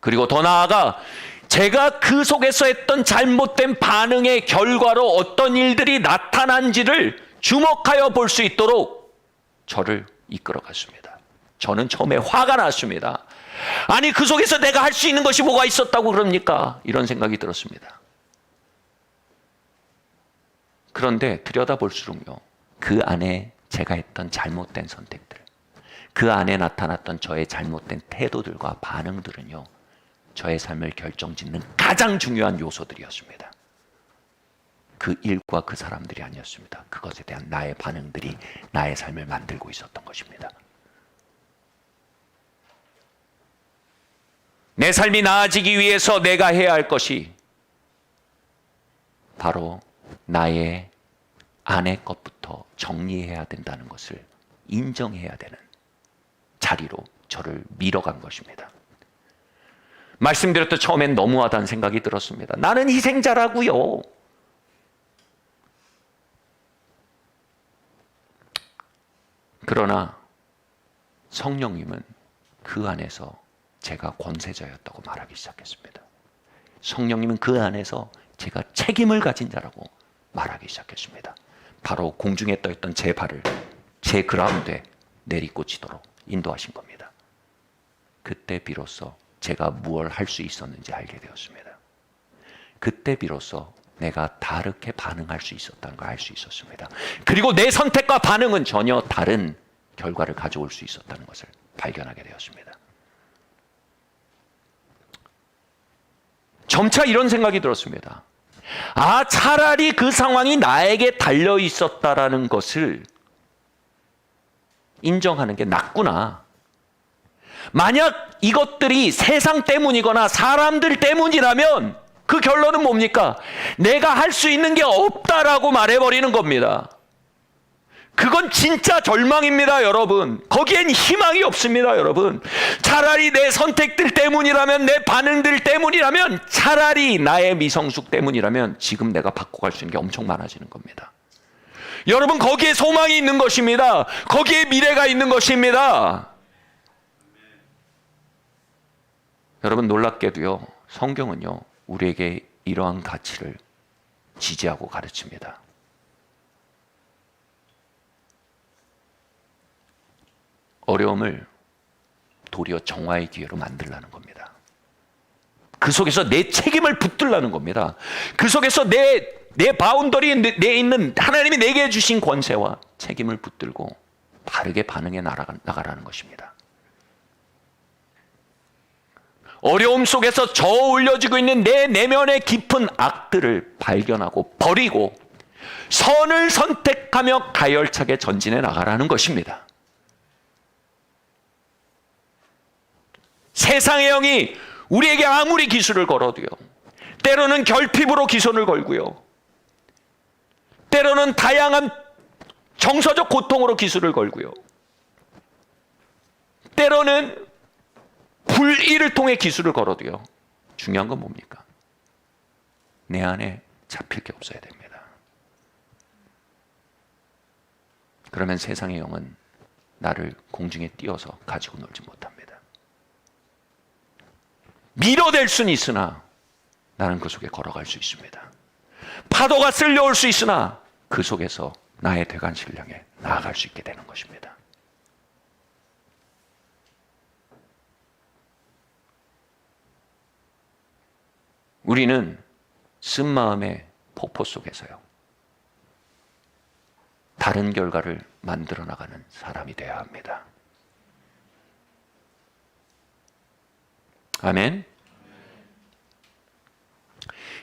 그리고 더 나아가 제가 그 속에서 했던 잘못된 반응의 결과로 어떤 일들이 나타난지를 주목하여 볼 수 있도록 저를 이끌어갔습니다. 저는 처음에 화가 났습니다. 아니, 그 속에서 내가 할 수 있는 것이 뭐가 있었다고 그럽니까? 이런 생각이 들었습니다. 그런데 들여다볼수록요, 그 안에 제가 했던 잘못된 선택들, 그 안에 나타났던 저의 잘못된 태도들과 반응들은요, 저의 삶을 결정짓는 가장 중요한 요소들이었습니다. 그 일과 그 사람들이 아니었습니다. 그것에 대한 나의 반응들이 나의 삶을 만들고 있었던 것입니다. 내 삶이 나아지기 위해서 내가 해야 할 것이 바로 나의 안의 것부터 정리해야 된다는 것을 인정해야 되는 자리로 저를 밀어간 것입니다. 말씀드렸던 처음엔 너무하다는 생각이 들었습니다. 나는 희생자라고요. 그러나 성령님은 그 안에서 제가 권세자였다고 말하기 시작했습니다. 성령님은 그 안에서 제가 책임을 가진 자라고 말하기 시작했습니다. 바로 공중에 떠있던 제 발을 제 그라운드에 내리꽂히도록 인도하신 겁니다. 그때 비로소 제가 무엇을 할 수 있었는지 알게 되었습니다. 그때 비로소 내가 다르게 반응할 수 있었다는 걸 알 수 있었습니다. 그리고 내 선택과 반응은 전혀 다른 결과를 가져올 수 있었다는 것을 발견하게 되었습니다. 점차 이런 생각이 들었습니다. 아, 차라리 그 상황이 나에게 달려 있었다라는 것을 인정하는 게 낫구나. 만약 이것들이 세상 때문이거나 사람들 때문이라면 그 결론은 뭡니까? 내가 할 수 있는 게 없다라고 말해버리는 겁니다. 그건 진짜 절망입니다, 여러분. 거기엔 희망이 없습니다, 여러분. 차라리 내 선택들 때문이라면, 내 반응들 때문이라면, 차라리 나의 미성숙 때문이라면 지금 내가 바꿔갈 수 있는 게 엄청 많아지는 겁니다. 여러분, 거기에 소망이 있는 것입니다. 거기에 미래가 있는 것입니다. 여러분, 놀랍게도요, 성경은요, 우리에게 이러한 가치를 지지하고 가르칩니다. 어려움을 도리어 정화의 기회로 만들라는 겁니다. 그 속에서 내 책임을 붙들라는 겁니다. 그 속에서 내 바운더리 내에 있는 하나님이 내게 주신 권세와 책임을 붙들고 바르게 반응해 나가라는 것입니다. 어려움 속에서 저울려지고 있는 내 내면의 깊은 악들을 발견하고 버리고 선을 선택하며 가열차게 전진해 나가라는 것입니다. 세상의 영이 우리에게 아무리 기술을 걸어도요, 때로는 결핍으로 기선을 걸고요, 때로는 다양한 정서적 고통으로 기술을 걸고요, 때로는 불의를 통해 기술을 걸어도요, 중요한 건 뭡니까? 내 안에 잡힐 게 없어야 됩니다. 그러면 세상의 영은 나를 공중에 띄워서 가지고 놀지 못합니다. 밀어댈 수는 있으나 나는 그 속에 걸어갈 수 있습니다. 파도가 쓸려올 수 있으나 그 속에서 나의 대간 신령에 나아갈 수 있게 되는 것입니다. 우리는 쓴마음의 폭포 속에서요, 다른 결과를 만들어 나가는 사람이 되어야 합니다. 아멘.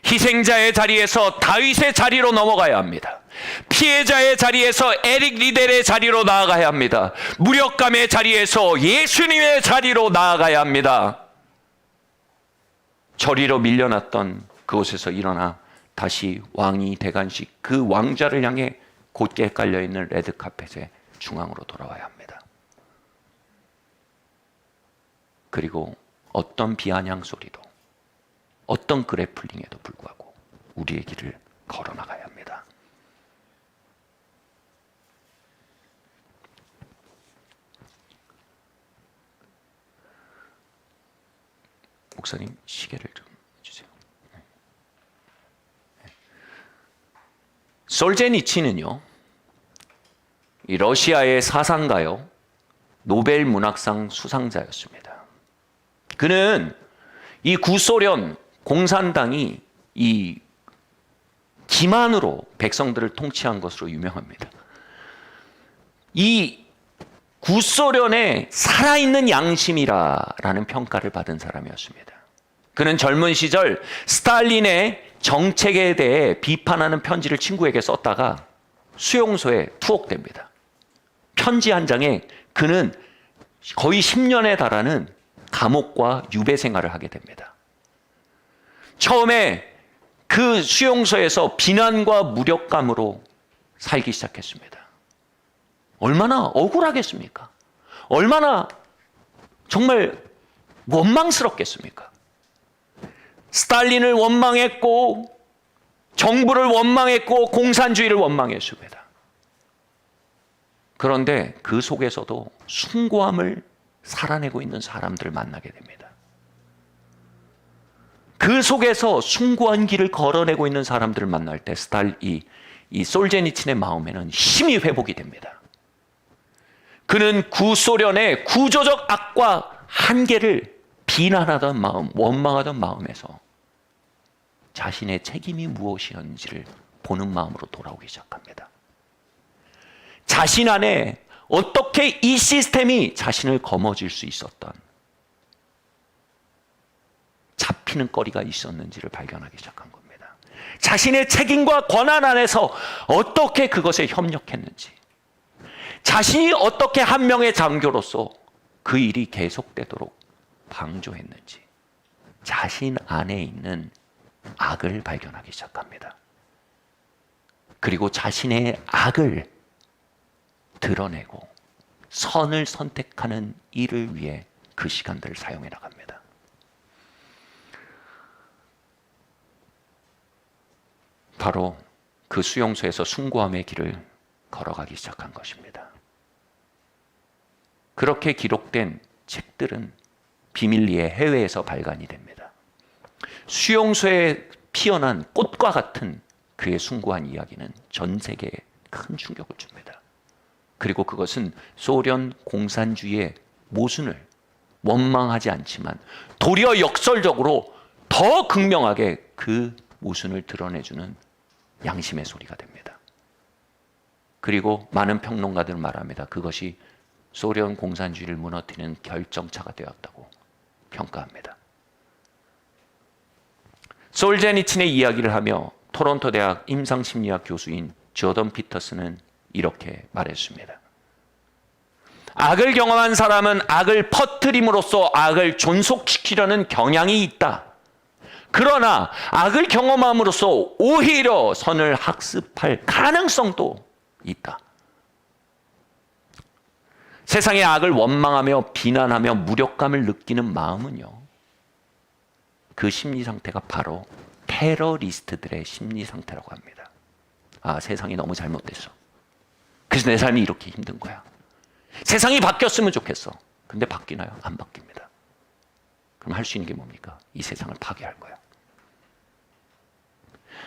희생자의 자리에서 다윗의 자리로 넘어가야 합니다. 피해자의 자리에서 에릭 리델의 자리로 나아가야 합니다. 무력감의 자리에서 예수님의 자리로 나아가야 합니다. 저리로 밀려났던 그곳에서 일어나 다시 왕이 대간식 그 왕자를 향해 곧게 깔려있는 레드카펫의 중앙으로 돌아와야 합니다. 그리고 어떤 비아냥 소리도, 어떤 그래플링에도 불구하고 우리의 길을 걸어나가야 합니다. 목사님, 시계를 좀 주세요. 솔제니치는요, 이 러시아의 사상가요, 노벨 문학상 수상자였습니다. 그는 이 구소련 공산당이 이 기만으로 백성들을 통치한 것으로 유명합니다. 이 구소련의 살아있는 양심이라는 평가를 받은 사람이었습니다. 그는 젊은 시절 스탈린의 정책에 대해 비판하는 편지를 친구에게 썼다가 수용소에 투옥됩니다. 편지 한 장에 그는 거의 10년에 달하는 감옥과 유배 생활을 하게 됩니다. 처음에 그 수용소에서 비난과 무력감으로 살기 시작했습니다. 얼마나 억울하겠습니까? 얼마나 정말 원망스럽겠습니까? 스탈린을 원망했고, 정부를 원망했고, 공산주의를 원망했습니다. 그런데 그 속에서도 숭고함을 살아내고 있는 사람들을 만나게 됩니다. 그 속에서 숭고한 길을 걸어내고 있는 사람들을 만날 때 이 솔제니친의 마음에는 힘이 회복이 됩니다. 그는 구소련의 구조적 악과 한계를 비난하던 마음, 원망하던 마음에서 자신의 책임이 무엇이었는지를 보는 마음으로 돌아오기 시작합니다. 자신 안에 어떻게 이 시스템이 자신을 거머쥘 수 있었던, 잡히는 거리가 있었는지를 발견하기 시작한 겁니다. 자신의 책임과 권한 안에서 어떻게 그것에 협력했는지, 자신이 어떻게 한 명의 장교로서 그 일이 계속되도록 방조했는지, 자신 안에 있는 악을 발견하기 시작합니다. 그리고 자신의 악을 드러내고 선을 선택하는 일을 위해 그 시간들을 사용해 나갑니다. 바로 그 수용소에서 숭고함의 길을 걸어가기 시작한 것입니다. 그렇게 기록된 책들은 비밀리에 해외에서 발간이 됩니다. 수용소에 피어난 꽃과 같은 그의 숭고한 이야기는 전 세계에 큰 충격을 줍니다. 그리고 그것은 소련 공산주의의 모순을 원망하지 않지만 도리어 역설적으로 더 극명하게 그 모순을 드러내주는 양심의 소리가 됩니다. 그리고 많은 평론가들은 말합니다. 그것이 소련 공산주의를 무너뜨리는 결정차가 되었다고 평가합니다. 솔제니친의 이야기를 하며 토론토 대학 임상심리학 교수인 조던 피터스는 이렇게 말했습니다. 악을 경험한 사람은 악을 퍼뜨림으로써 악을 존속시키려는 경향이 있다. 그러나 악을 경험함으로써 오히려 선을 학습할 가능성도 있다. 세상의 악을 원망하며 비난하며 무력감을 느끼는 마음은요, 그 심리 상태가 바로 테러리스트들의 심리 상태라고 합니다. 아, 세상이 너무 잘못됐어. 그래서 내 삶이 이렇게 힘든 거야. 세상이 바뀌었으면 좋겠어. 근데 바뀌나요? 안 바뀝니다. 그럼 할 수 있는 게 뭡니까? 이 세상을 파괴할 거야.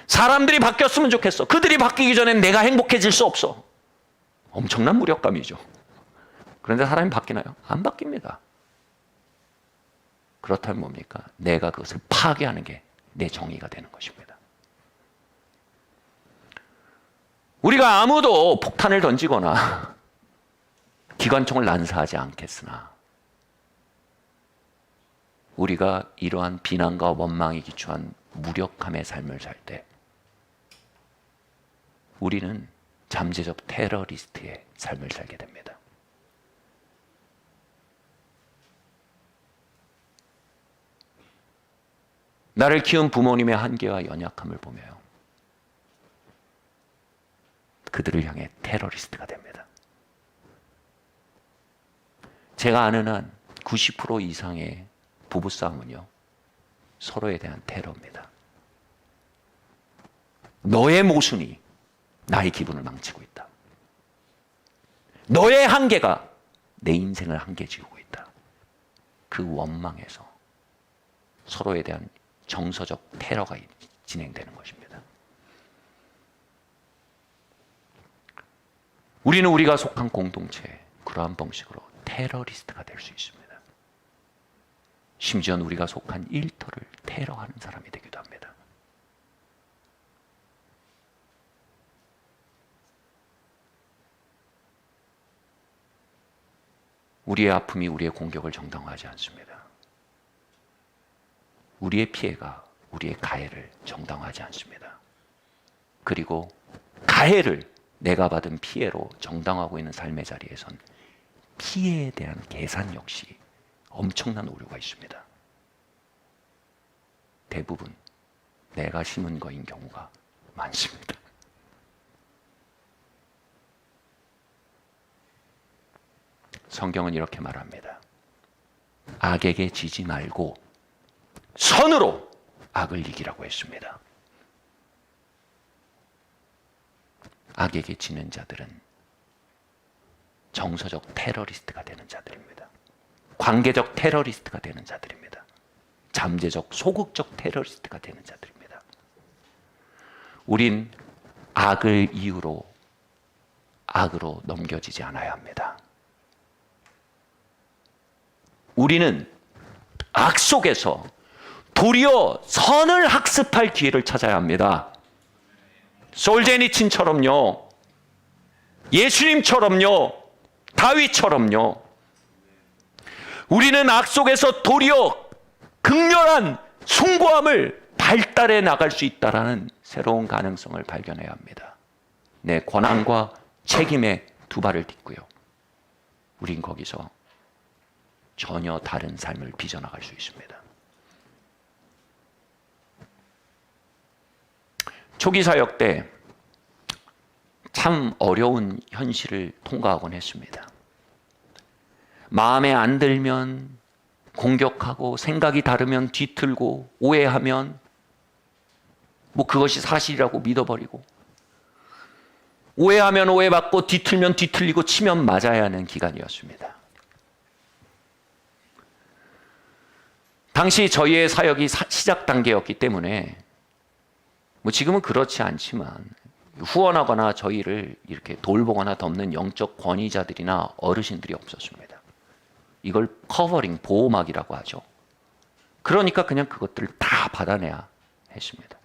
사람들이 바뀌었으면 좋겠어. 그들이 바뀌기 전엔 내가 행복해질 수 없어. 엄청난 무력감이죠. 그런데 사람이 바뀌나요? 안 바뀝니다. 그렇다면 뭡니까? 내가 그것을 파괴하는 게 내 정의가 되는 것입니다. 우리가 아무도 폭탄을 던지거나 기관총을 난사하지 않겠으나 우리가 이러한 비난과 원망에 기초한 무력함의 삶을 살 때 우리는 잠재적 테러리스트의 삶을 살게 됩니다. 나를 키운 부모님의 한계와 연약함을 보며요, 그들을 향해 테러리스트가 됩니다. 제가 아는 한 90% 이상의 부부싸움은요, 서로에 대한 테러입니다. 너의 모순이 나의 기분을 망치고 있다. 너의 한계가 내 인생을 한계 지우고 있다. 그 원망에서 서로에 대한 정서적 테러가 진행되는 것입니다. 우리는 우리가 속한 공동체에 그러한 방식으로 테러리스트가 될 수 있습니다. 심지어는 우리가 속한 일터를 테러하는 사람이 되기도 합니다. 우리의 아픔이 우리의 공격을 정당화하지 않습니다. 우리의 피해가 우리의 가해를 정당화하지 않습니다. 그리고 가해를 내가 받은 피해로 정당화하고 있는 삶의 자리에선 피해에 대한 계산 역시 엄청난 오류가 있습니다. 대부분 내가 심은 거인 경우가 많습니다. 성경은 이렇게 말합니다. 악에게 지지 말고 선으로 악을 이기라고 했습니다. 악에게 지는 자들은 정서적 테러리스트가 되는 자들입니다. 관계적 테러리스트가 되는 자들입니다. 잠재적 소극적 테러리스트가 되는 자들입니다. 우린 악을 이유로 악으로 넘겨지지 않아야 합니다. 우리는 악 속에서 도리어 선을 학습할 기회를 찾아야 합니다. 솔제니친처럼요, 예수님처럼요, 다윗처럼요. 우리는 악 속에서 도리어 극렬한 숭고함을 발달해 나갈 수 있다라는 새로운 가능성을 발견해야 합니다. 내 권한과 책임에 두 발을 딛고요. 우린 거기서 전혀 다른 삶을 빚어나갈 수 있습니다. 초기 사역 때 참 어려운 현실을 통과하곤 했습니다. 마음에 안 들면 공격하고, 생각이 다르면 뒤틀고, 오해하면 뭐 그것이 사실이라고 믿어버리고, 오해하면 오해받고, 뒤틀면 뒤틀리고, 치면 맞아야 하는 기간이었습니다. 당시 저희의 사역이 시작 단계였기 때문에, 뭐 지금은 그렇지 않지만 후원하거나 저희를 이렇게 돌보거나 돕는 영적 권위자들이나 어르신들이 없었습니다. 이걸 커버링, 보호막이라고 하죠. 그러니까 그냥 그것들을 다 받아내야 했습니다.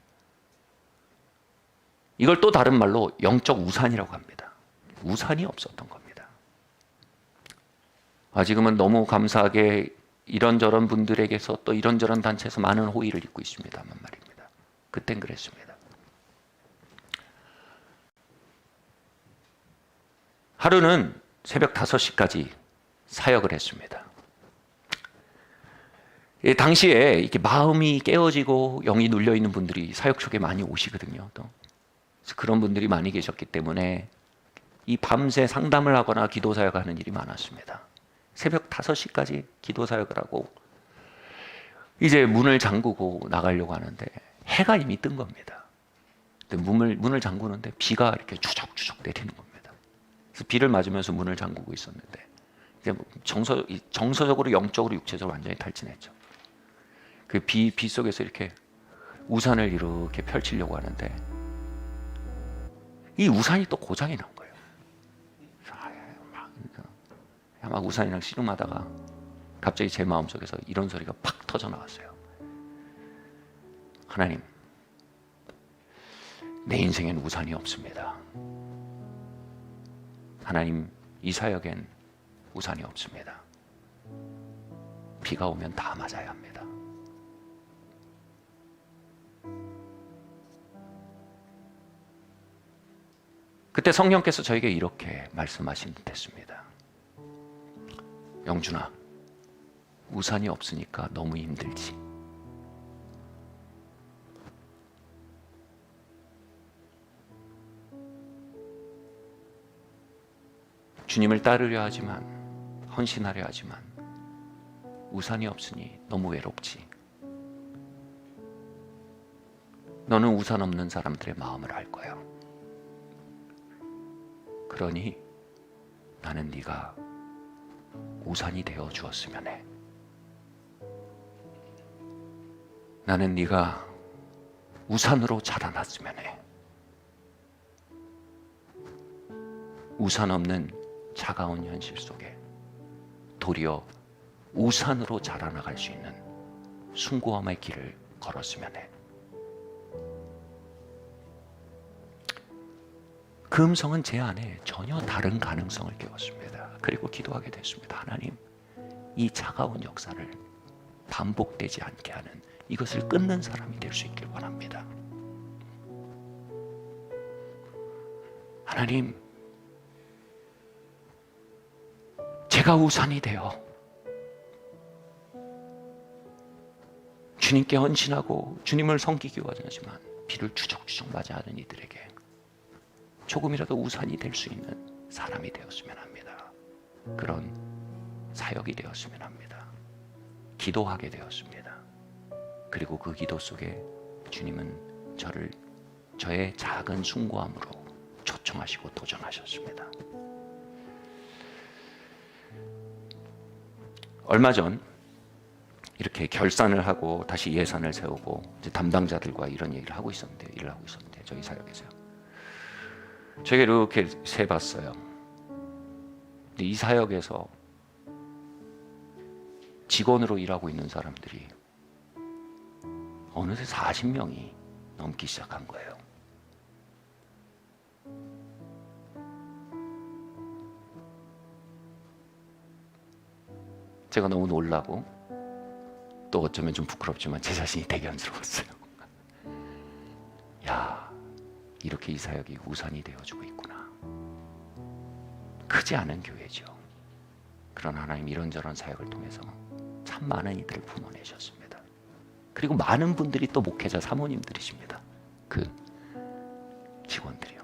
이걸 또 다른 말로 영적 우산이라고 합니다. 우산이 없었던 겁니다. 지금은 너무 감사하게 이런저런 분들에게서 또 이런저런 단체에서 많은 호의를 입고 있습니다만 말입니다. 그땐 그랬습니다. 하루는 새벽 5시까지 사역을 했습니다. 당시에 이렇게 마음이 깨어지고 영이 눌려있는 분들이 사역 쪽에 많이 오시거든요. 또 그런 분들이 많이 계셨기 때문에 이 밤새 상담을 하거나 기도 사역을 하는 일이 많았습니다. 새벽 5시까지 기도 사역을 하고 이제 문을 잠그고 나가려고 하는데 해가 이미 뜬 겁니다. 근데 문을 잠그는데 비가 이렇게 추적추적 내리는 겁니다. 그래서 비를 맞으면서 문을 잠그고 있었는데 이제 정서적으로, 영적으로, 육체적으로 완전히 탈진했죠. 그 비 속에서 이렇게 우산을 이렇게 펼치려고 하는데 이 우산이 또 고장이 난 거예요. 막 우산이랑 씨름하다가 갑자기 제 마음속에서 이런 소리가 팍 터져 나왔어요. 하나님, 내 인생엔 우산이 없습니다. 하나님, 이 사역엔 우산이 없습니다. 비가 오면 다 맞아야 합니다. 그때 성령께서 저에게 이렇게 말씀하신 듯 했습니다. 영준아, 우산이 없으니까 너무 힘들지. 주님을 따르려 하지만, 헌신하려 하지만 우산이 없으니 너무 외롭지. 너는 우산 없는 사람들의 마음을 알 거야. 그러니 나는 네가 우산이 되어 주었으면 해. 나는 네가 우산으로 자라났으면 해. 우산 없는 차가운 현실 속에 도리어 우산으로 자라나갈 수 있는 숭고함의 길을 걸었으면 해. 그 음성은 제 안에 전혀 다른 가능성을 깨웠습니다. 그리고 기도하게 됐습니다. 하나님, 이 차가운 역사를 반복되지 않게 하는, 이것을 끊는 사람이 될 수 있길 원합니다. 하나님, 제가 우산이 되어 주님께 헌신하고 주님을 섬기기 원하지만 비를 추적추적 맞이하는 이들에게 조금이라도 우산이 될 수 있는 사람이 되었으면 합니다. 그런 사역이 되었으면 합니다. 기도하게 되었습니다. 그리고 그 기도 속에 주님은 저의 작은 숭고함으로 초청하시고 도전하셨습니다. 얼마 전 이렇게 결산을 하고 다시 예산을 세우고 이제 담당자들과 이런 일을 하고 있었는데 저희 사역에서요. 제가 이렇게 세봤어요. 근데 이 사역에서 직원으로 일하고 있는 사람들이 어느새 40명이 넘기 시작한 거예요. 제가 너무 놀라고 또 어쩌면 좀 부끄럽지만 제 자신이 대견스러웠어요. 야, 이렇게 이사역이 우산이 되어주고 있구나. 크지 않은 교회죠. 그러나 하나님 이런저런 사역을 통해서 참 많은 이들을 품어내셨습니다. 그리고 많은 분들이 또 목회자 사모님들이십니다. 그 직원들이요.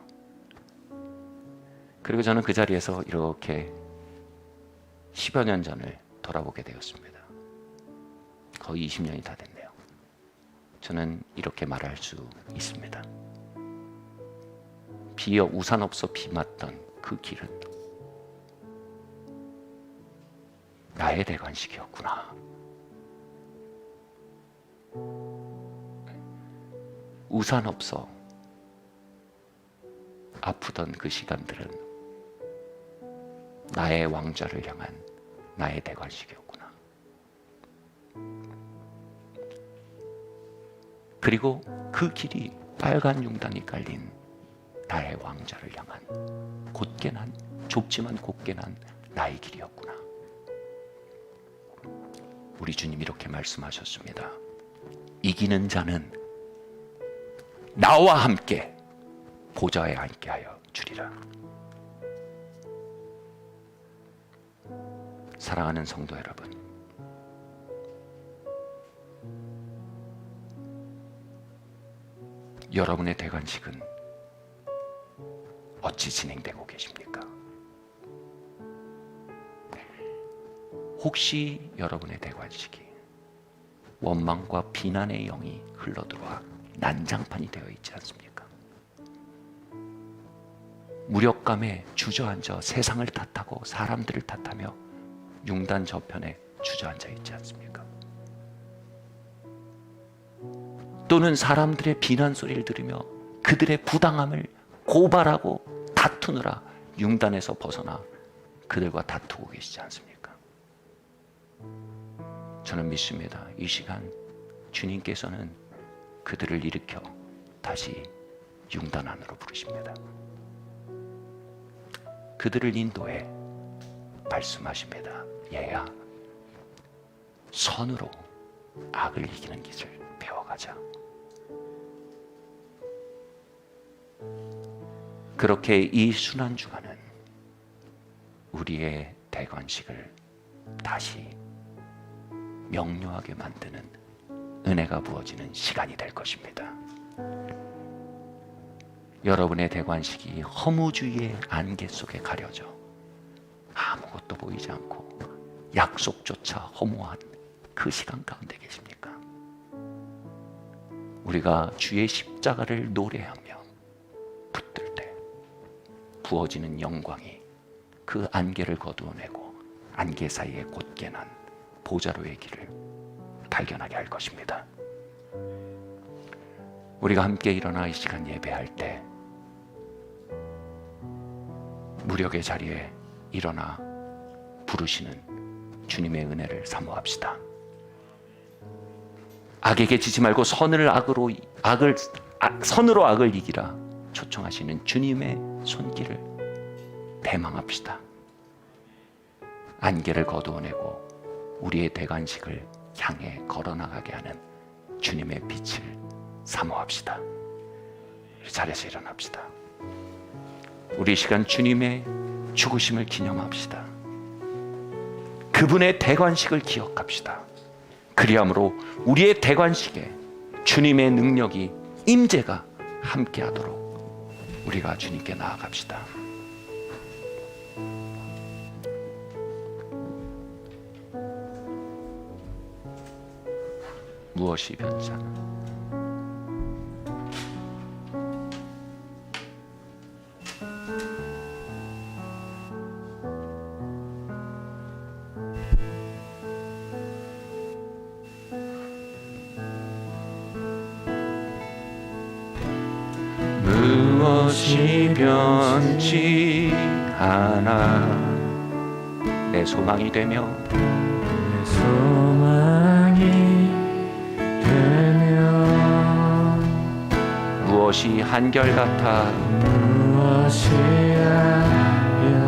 그리고 저는 그 자리에서 이렇게 10여 년 전을 돌아보게 되었습니다. 거의 20년이 다 됐네요. 저는 이렇게 말할 수 있습니다. 비어 우산 없어 비 맞던 그 길은 나의 대관식이었구나. 우산 없어 아프던 그 시간들은 나의 왕좌를 향한 나의 대관식이었구나. 그리고 그 길이 빨간 융단이 깔린 나의 왕좌를 향한 곧게 난, 좁지만 곧게 난 나의 길이었구나. 우리 주님이 이렇게 말씀하셨습니다. 이기는 자는 나와 함께 보좌에 앉게하여 주리라. 사랑하는 성도 여러분, 여러분의 대관식은 어찌 진행되고 계십니까? 혹시 여러분의 대관식이 원망과 비난의 영이 흘러들어와 난장판이 되어 있지 않습니까? 무력감에 주저앉아 세상을 탓하고 사람들을 탓하며 융단 저편에 주저앉아 있지 않습니까? 또는 사람들의 비난 소리를 들으며 그들의 부당함을 고발하고 다투느라 융단에서 벗어나 그들과 다투고 계시지 않습니까? 저는 믿습니다. 이 시간 주님께서는 그들을 일으켜 다시 융단 안으로 부르십니다. 그들을 인도해 말씀하십니다. 얘야, 선으로 악을 이기는 기술 배워가자. 그렇게 이 순환주간은 우리의 대관식을 다시 명료하게 만드는 은혜가 부어지는 시간이 될 것입니다. 여러분의 대관식이 허무주의의 안개 속에 가려져 아무것도 보이지 않고 약속조차 허무한 그 시간 가운데 계십니까? 우리가 주의 십자가를 노래하며 붙들 때 부어지는 영광이 그 안개를 거두어내고 안개 사이에 곧게 난 보좌로의 길을 발견하게 할 것입니다. 우리가 함께 일어나 이 시간 예배할 때 무력의 자리에 일어나 부르시는 주님의 은혜를 사모합시다. 악에게 지지 말고 선으로 악을 이기라 초청하시는 주님의 손길을 대망합시다. 안개를 거두어내고 우리의 대관식을 향해 걸어나가게 하는 주님의 빛을 사모합시다. 우리 자리에서 일어납시다. 우리 시간 주님의 죽으심을 기념합시다. 그분의 대관식을 기억합시다. 그리함으로 우리의 대관식에 주님의 능력이 임재가 함께하도록 우리가 주님께 나아갑시다. 무엇이 변찮아? 무엇이 변치 않아 내 소망이 되며 내 소망이 되며 무엇이 한결같아 무엇이 한결같아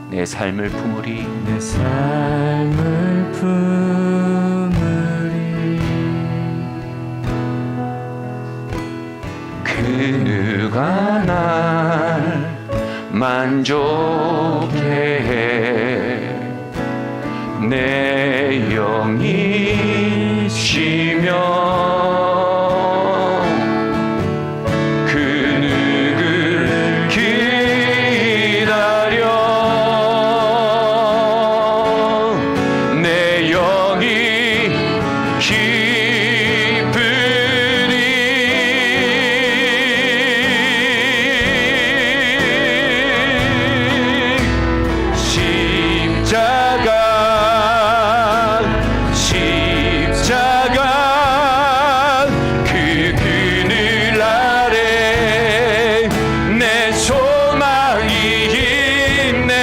내 내 삶을 품으리. 내 삶을 품으리. 그 누가 날 만족해 해. 내 영이 쉬며 그 누구를 기다려 내 영이 기쁘니 십자가 그 그늘 아래 내 소망이 있네.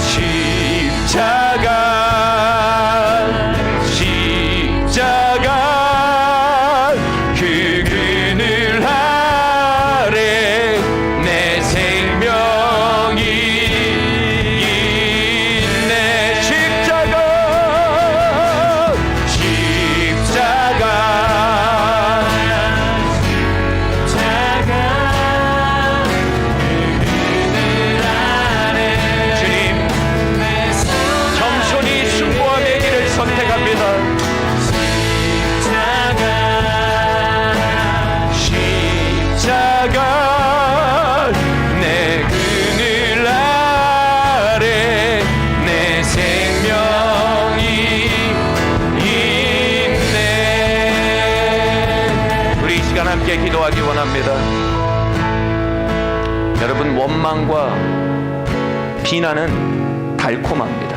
십자가 그 그늘 아래 내 생명이 있네. 십자가 주님, 겸손히 순고함의 길을 선택합니다. 십자가 내 그늘 아래 내 생명이 있네. 우리 이 시간 함께 기도하기 원합니다. 여러분, 원망과 비난은 달콤합니다.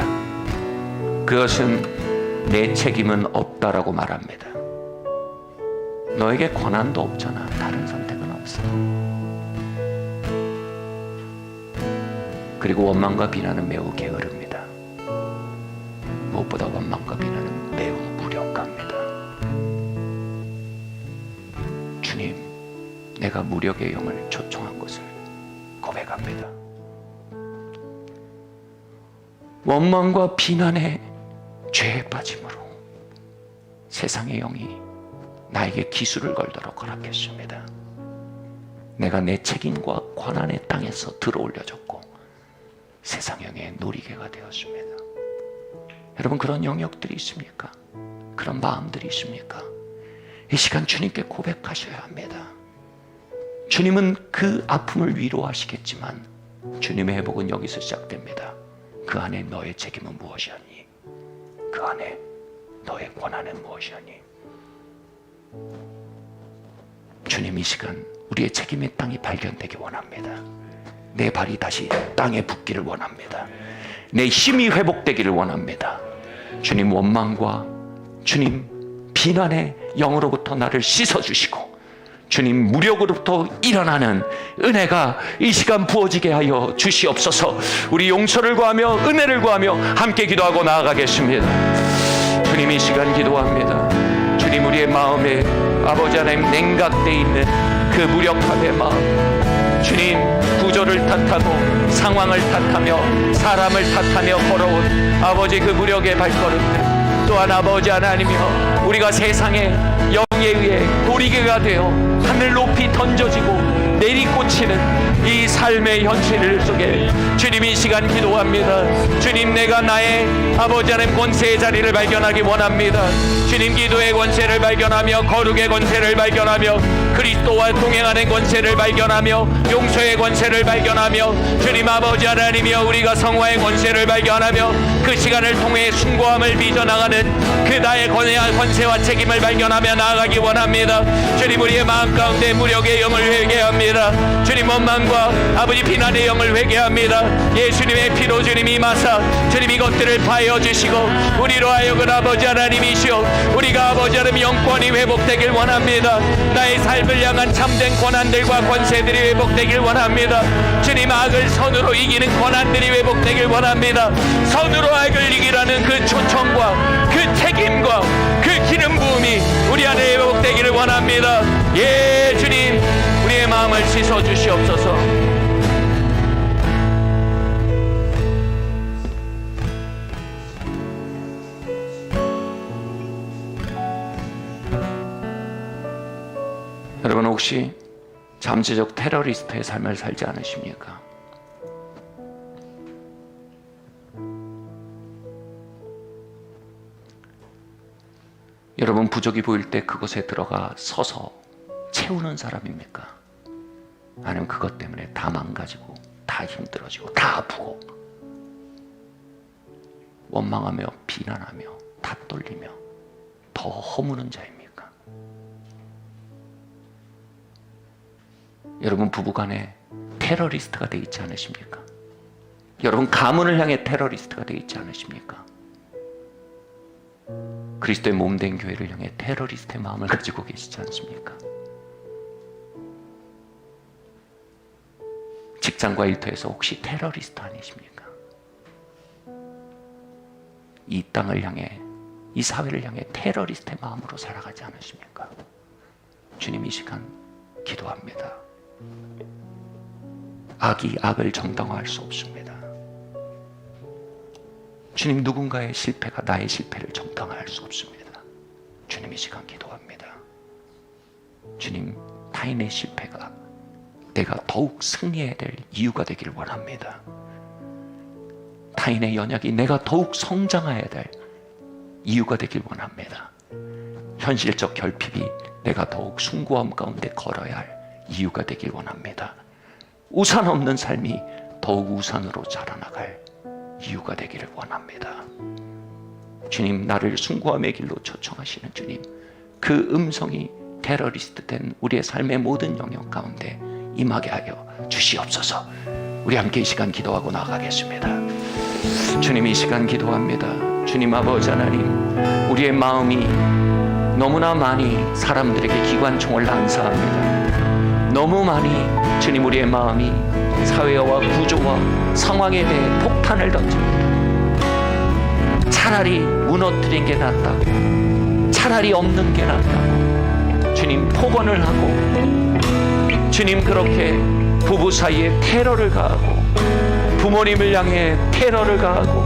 그것은 내 책임은 없다라고 말합니다. 너에게 권한도 없잖아. 다른 선택은 없어. 그리고 원망과 비난은 매우 게으릅니다. 무엇보다 원망과 비난은 매우 무력합니다. 주님, 내가 무력의 영을 초청한 것을 고백합니다. 원망과 비난의 죄에 빠짐으로 세상의 영이 나에게 기술을 걸도록 허락했습니다. 내가 내 책임과 권한의 땅에서 들어올려졌고 세상 영의 놀이개가 되었습니다. 여러분, 그런 영역들이 있습니까? 그런 마음들이 있습니까? 이 시간 주님께 고백하셔야 합니다. 주님은 그 아픔을 위로하시겠지만 주님의 회복은 여기서 시작됩니다. 그 안에 너의 책임은 무엇이었니? 그 안에 너의 권한은 무엇이었니? 주님, 이 시간 우리의 책임의 땅이 발견되기 원합니다. 내 발이 다시 땅에 붙기를 원합니다. 내 힘이 회복되기를 원합니다. 주님, 원망과 주님 비난의 영으로부터 나를 씻어주시고 주님 무력으로부터 일어나는 은혜가 이 시간 부어지게 하여 주시옵소서. 우리 용서를 구하며 은혜를 구하며 함께 기도하고 나아가겠습니다. 주님, 이 시간 기도합니다. 주님, 우리의 마음에 아버지 하나님 냉각되어 있는 그 무력함의 마음, 주님 구조를 탓하고 상황을 탓하며 사람을 탓하며 걸어온 아버지 그 무력의 발걸음들, 또한 아버지 하나님이여 우리가 세상의 영에 의해 도리개가 되어 하늘 높이 던져지고 내리꽂히는 이 삶의 현실 속에 주님, 이 시간 기도합니다. 주님, 내가 나의 아버지 하나님 권세의 자리를 발견하기 원합니다. 주님, 기도의 권세를 발견하며 거룩의 권세를 발견하며 그리스도와 동행하는 권세를 발견하며 용서의 권세를 발견하며 주님 아버지 하나님이여 우리가 성화의 권세를 발견하며 그 시간을 통해 숭고함을 빚어나가는 그 나의 권세와 책임을 발견하며 나아가기 원합니다. 주님, 우리의 마음 가운데 무력의 영을 회개합니다. 주님, 원망과 아버지 비난의 영을 회개합니다. 예수님의 피로 주님 임하사 주님 이것들을 파여 주시고 우리로 하여금 아버지 하나님이시오 우리가 아버지 하나님 영권이 회복되길 원합니다. 나의 삶을 향한 참된 권한들과 권세들이 회복되길 원합니다. 주님, 악을 선으로 이기는 권한들이 회복되길 원합니다. 선으로 악을 이기라는 그 초청과 그 책임과 그 기름 부음이 우리 안에 회복되기를 원합니다. 예, 주님, 우리의 마음을 씻어 주시옵소서. 여러분 혹시 잠재적 테러리스트의 삶을 살지 않으십니까? 여러분 부족이 보일 때 그곳에 들어가 서서 채우는 사람입니까? 아니면 그것 때문에 다 망가지고 다 힘들어지고 다 아프고 원망하며 비난하며 탓돌리며 더 허무는 자입니까? 여러분 부부간에 테러리스트가 되어 있지 않으십니까? 여러분 가문을 향해 테러리스트가 되어 있지 않으십니까? 그리스도의 몸된 교회를 향해 테러리스트의 마음을 가지고 계시지 않습니까? 직장과 일터에서 혹시 테러리스트 아니십니까? 이 땅을 향해, 이 사회를 향해 테러리스트의 마음으로 살아가지 않으십니까? 주님 이 시간 기도합니다. 악이 악을 정당화할 수 없습니다. 주님 누군가의 실패가 나의 실패를 정당화할 수 없습니다. 주님 이 시간 기도합니다. 주님 타인의 실패가 내가 더욱 승리해야 될 이유가 되기를 원합니다. 타인의 연약이 내가 더욱 성장해야 될 이유가 되길 원합니다. 현실적 결핍이 내가 더욱 숭고함 가운데 걸어야 할 이유가 되길 원합니다. 우산 없는 삶이 더욱 우산으로 자라나갈 이유가 되기를 원합니다. 주님 나를 숭고함의 길로 초청하시는 주님, 그 음성이 테러리스트 된 우리의 삶의 모든 영역 가운데 임하게 하여 주시옵소서. 우리 함께 이 시간 기도하고 나가겠습니다. 주님 이 시간 기도합니다. 주님 아버지 하나님, 우리의 마음이 너무나 많이 사람들에게 기관총을 난사합니다. 너무 많이 주님 우리의 마음이 사회와 구조와 상황에 대해 폭탄을 던집니다. 차라리 무너뜨린 게 낫다고, 차라리 없는 게 낫다고 주님 폭언을 하고, 주님 그렇게 부부 사이에 테러를 가하고, 부모님을 향해 테러를 가하고,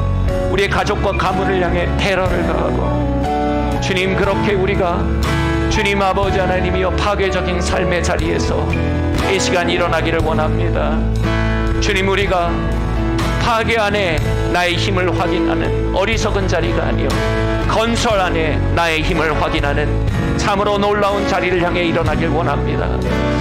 우리의 가족과 가문을 향해 테러를 가하고, 주님 그렇게 우리가 주님 아버지 하나님이여 파괴적인 삶의 자리에서 이 시간 일어나기를 원합니다. 주님 우리가 파괴 안에 나의 힘을 확인하는 어리석은 자리가 아니요 건설 안에 나의 힘을 확인하는 참으로 놀라운 자리를 향해 일어나길 원합니다.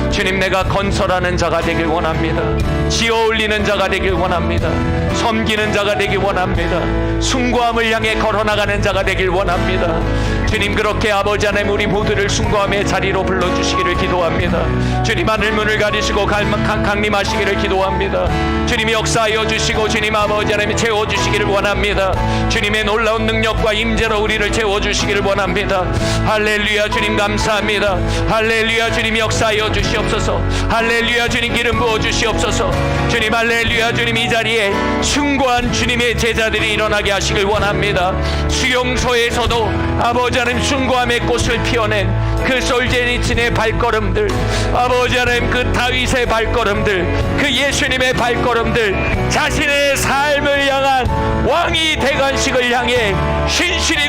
주님 내가 건설하는 자가 되길 원합니다. 지어 올리는 자가 되길 원합니다. 섬기는 자가 되길 원합니다. 숭고함을 향해 걸어나가는 자가 되길 원합니다. 주님 그렇게 아버지 하나님 우리 모두를 숭고함의 자리로 불러주시기를 기도합니다. 주님 하늘문을 가리시고 강림하시기를 기도합니다. 주님이 역사하여 주시고 주님 아버지 하나님 채워주시기를 원합니다. 주님의 놀라운 능력과 임재로 우리를 채워주시기를 원합니다. 할렐루야 주님 감사합니다. 할렐루야 주님 역사하여 주시옵소서. 할렐루야 주님 기름 부어 주시옵소서. 주님 할렐루야 주님 이 자리에 숭고한 주님의 제자들이 일어나게 하시길 원합니다. 수용소에서도 아버지 하나님 숭고함의 꽃을 피워낸 그 솔제니친의 발걸음들, 아버지 하나님 그 다윗의 발걸음들, 그 예수님의 발걸음들, 자신의 삶을 향한 왕이 대관식을 향해 신실히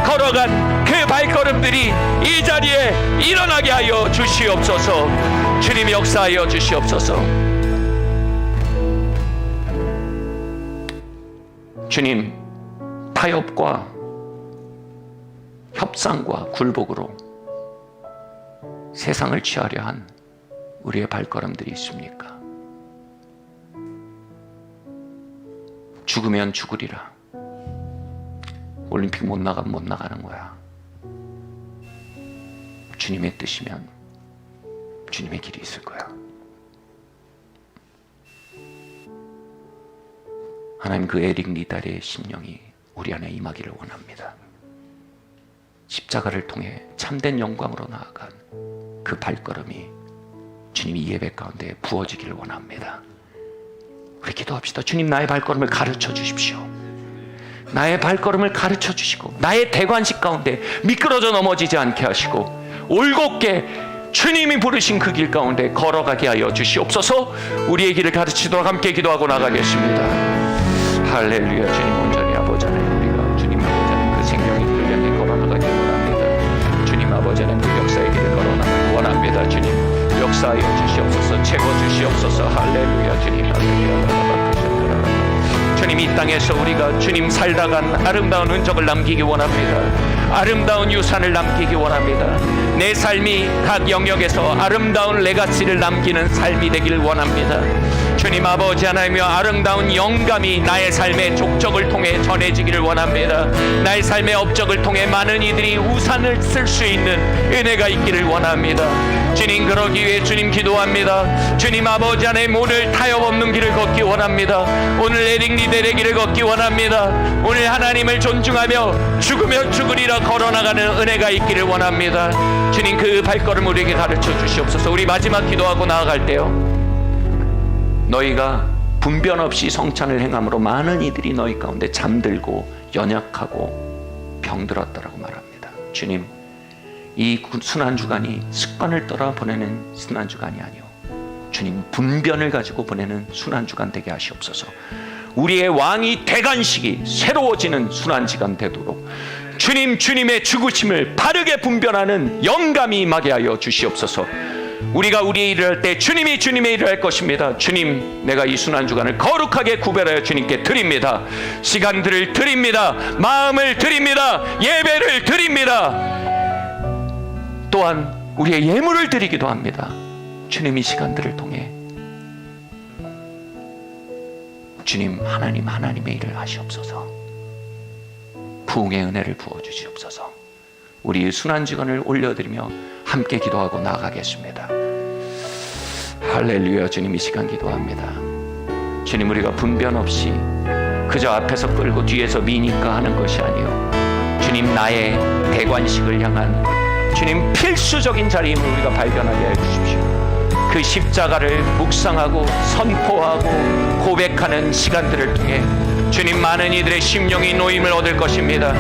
걸어간 그 발걸음들이 이 자리에 일어나게 하여 주시옵소서. 주님 역사하여 주시옵소서. 주님 타협과 협상과 굴복으로 세상을 취하려 한 우리의 발걸음들이 있습니까? 죽으면 죽으리라. 올림픽 못 나가면 못 나가는 거야. 주님의 뜻이면 주님의 길이 있을 거야. 하나님 그 에릭 리달의 심령이 우리 안에 임하기를 원합니다. 십자가를 통해 참된 영광으로 나아간 그 발걸음이 주님 이 예배 가운데 부어지기를 원합니다. 우리 기도합시다. 주님 나의 발걸음을 가르쳐 주십시오. 나의 발걸음을 가르쳐 주시고 나의 대관식 가운데 미끄러져 넘어지지 않게 하시고 올곧게 주님이 부르신 그 길 가운데 걸어가게 하여 주시옵소서. 우리의 길을 가르치도록 함께 기도하고 나가겠습니다. 할렐루야. 주님 온전히 아버지 하나님 우리가 주님 아버지 하나님 그 생명의 길을 향해 걸어나가길 원합니다. 주님 아버지 하나님 그 역사의 길을 걸어나가길 원합니다. 역사하여 주시옵소서. 채워 주시옵소서. 할렐루야. 주님, 할렐루야. 주님, 이 땅에서 우리가 주님 살다간 아름다운 흔적을 남기기 원합니다. 아름다운 유산을 남기기 원합니다. 내 삶이 각 영역에서 아름다운 레가시를 남기는 삶이 되길 원합니다. 주님 아버지 하나님이여, 아름다운 영감이 나의 삶의 족적을 통해 전해지기를 원합니다. 나의 삶의 업적을 통해 많은 이들이 우산을 쓸 수 있는 은혜가 있기를 원합니다. 주님, 그러기 위해 주님 기도합니다. 주님 아버지 하나님, 오늘 타협 없는 길을 걷기 원합니다. 오늘 에릭리델의 길을 걷기 원합니다. 오늘 하나님을 존중하며 죽으면 죽으리라 걸어나가는 은혜가 있기를 원합니다. 주님, 그 발걸음 우리에게 가르쳐 주시옵소서. 우리 마지막 기도하고 나아갈 때요, 너희가 분변 없이 성찬을 행함으로 많은 이들이 너희 가운데 잠들고 연약하고 병들었다라고 말합니다. 주님, 이 순환주간이 습관을 따라 보내는 순환주간이 아니요, 주님 분변을 가지고 보내는 순환주간 되게 하시옵소서. 우리의 왕이 대관식이 새로워지는 순환주간 되도록 주님, 주님의 죽으심을 바르게 분변하는 영감이 임하게 하여 주시옵소서. 우리가 우리의 일을 할 때 주님이 주님의 일을 할 것입니다. 주님, 내가 이 순환주간을 거룩하게 구별하여 주님께 드립니다. 시간들을 드립니다. 마음을 드립니다. 예배를 드립니다. 또한 우리의 예물을 드리기도 합니다. 주님, 이 시간들을 통해 주님, 하나님의 일을 하시옵소서. 부흥의 은혜를 부어주시옵소서. 우리 순환주간을 올려드리며 함께 기도하고 나아가겠습니다. 할렐루야. 주님, 이 시간 기도합니다. 주님, 우리가 분변 없이 그저 앞에서 끌고 뒤에서 미니까 하는 것이 아니요, 주님, 나의 대관식을 향한 주님 필수적인 자리임을 우리가 발견하게 해주십시오. 그 십자가를 묵상하고 선포하고 고백하는 시간들을 통해 주님, 많은 이들의 심령이 노임을 얻을 것입니다.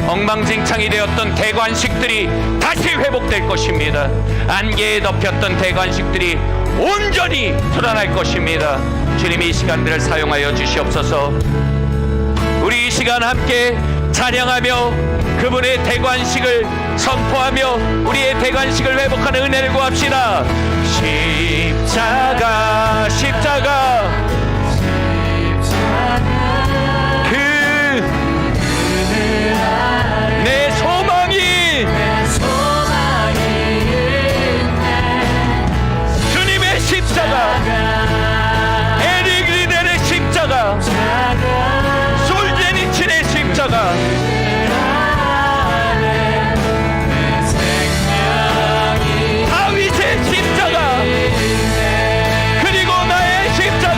엉망진창이 되었던 대관식들이 다시 회복될 것입니다. 안개에 덮였던 대관식들이 온전히 드러날 것입니다. 주님, 이 시간들을 사용하여 주시옵소서. 우리 이 시간 함께 찬양하며 그분의 대관식을 선포하며 우리의 대관식을 회복하는 은혜를 구합시다. 십자가, 십자가, 내 소망이 주님의 십자가, 에릭리델의 십자가, 솔제니친의 십자가, 다윗의 십자가, 그리고 나의 십자가,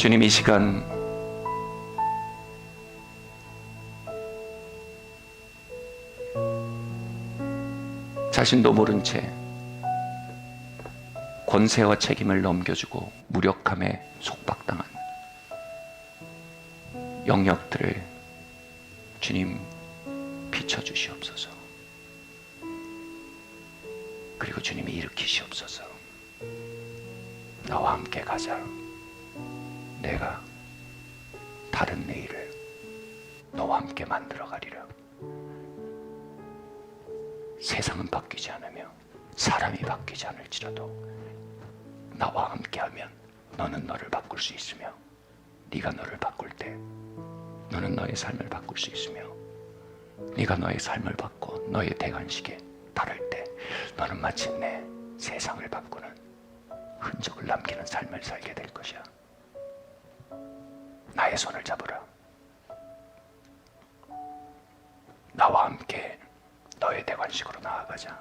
주님, 이 시간 자신도 모른 채 권세와 책임을 넘겨주고 무력함에 속박당한 영역들을 주님 비춰주시옵소서. 그리고 주님이 일으키시옵소서. 나와 함께 가자. 내가 다른 내일을 너와 함께 만들어가리라. 세상은 바뀌지 않으며 사람이 바뀌지 않을지라도 나와 함께하면 너는 너를 바꿀 수 있으며, 네가 너를 바꿀 때 너는 너의 삶을 바꿀 수 있으며, 네가 너의 삶을 바꿔 너의 대관식에 다를 때 너는 마침내 세상을 바꾸는 흔적을 남기는 삶을 살게 될 것이야. 나의 손을 잡으라. 나와 함께 너의 대관식으로 나아가자.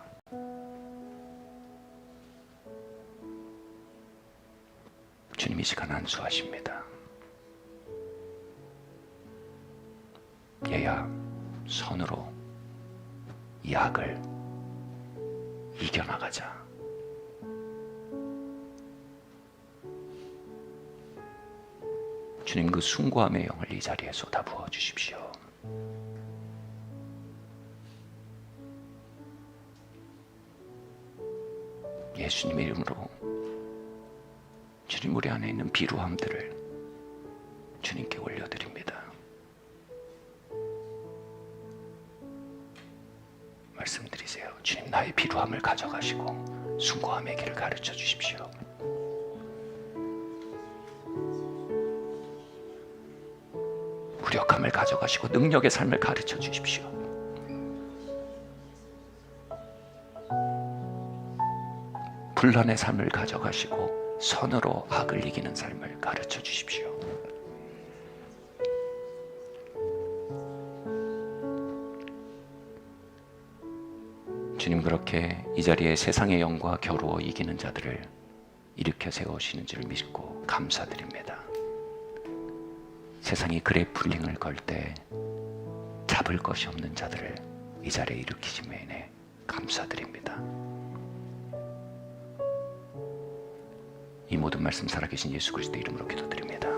주님, 이 시간 안수하십니다. 얘야, 선으로 이 악을 이겨나가자. 주님, 그 숭고함의 영을 이 자리에 쏟아부어 주십시오. 예수님 이름으로 주님, 우리 안에 있는 비루함들을 주님께 올려드립니다. 말씀드리세요. 주님, 나의 비루함을 가져가시고 숭고함의 길을 가르쳐 주십시오. 무력함을 가져가시고 능력의 삶을 가르쳐 주십시오. 분란의 삶을 가져가시고 선으로 악을 이기는 삶을 가르쳐 주십시오. 주님, 그렇게 이 자리에 세상의 영과 겨루어 이기는 자들을 일으켜 세우시는 줄 믿고 감사드립니다. 세상이 그래플링을 걸 때 잡을 것이 없는 자들을 이 자리에 일으키심에 인해 감사드립니다. 이 모든 말씀 살아계신 예수 그리스도 이름으로 기도드립니다.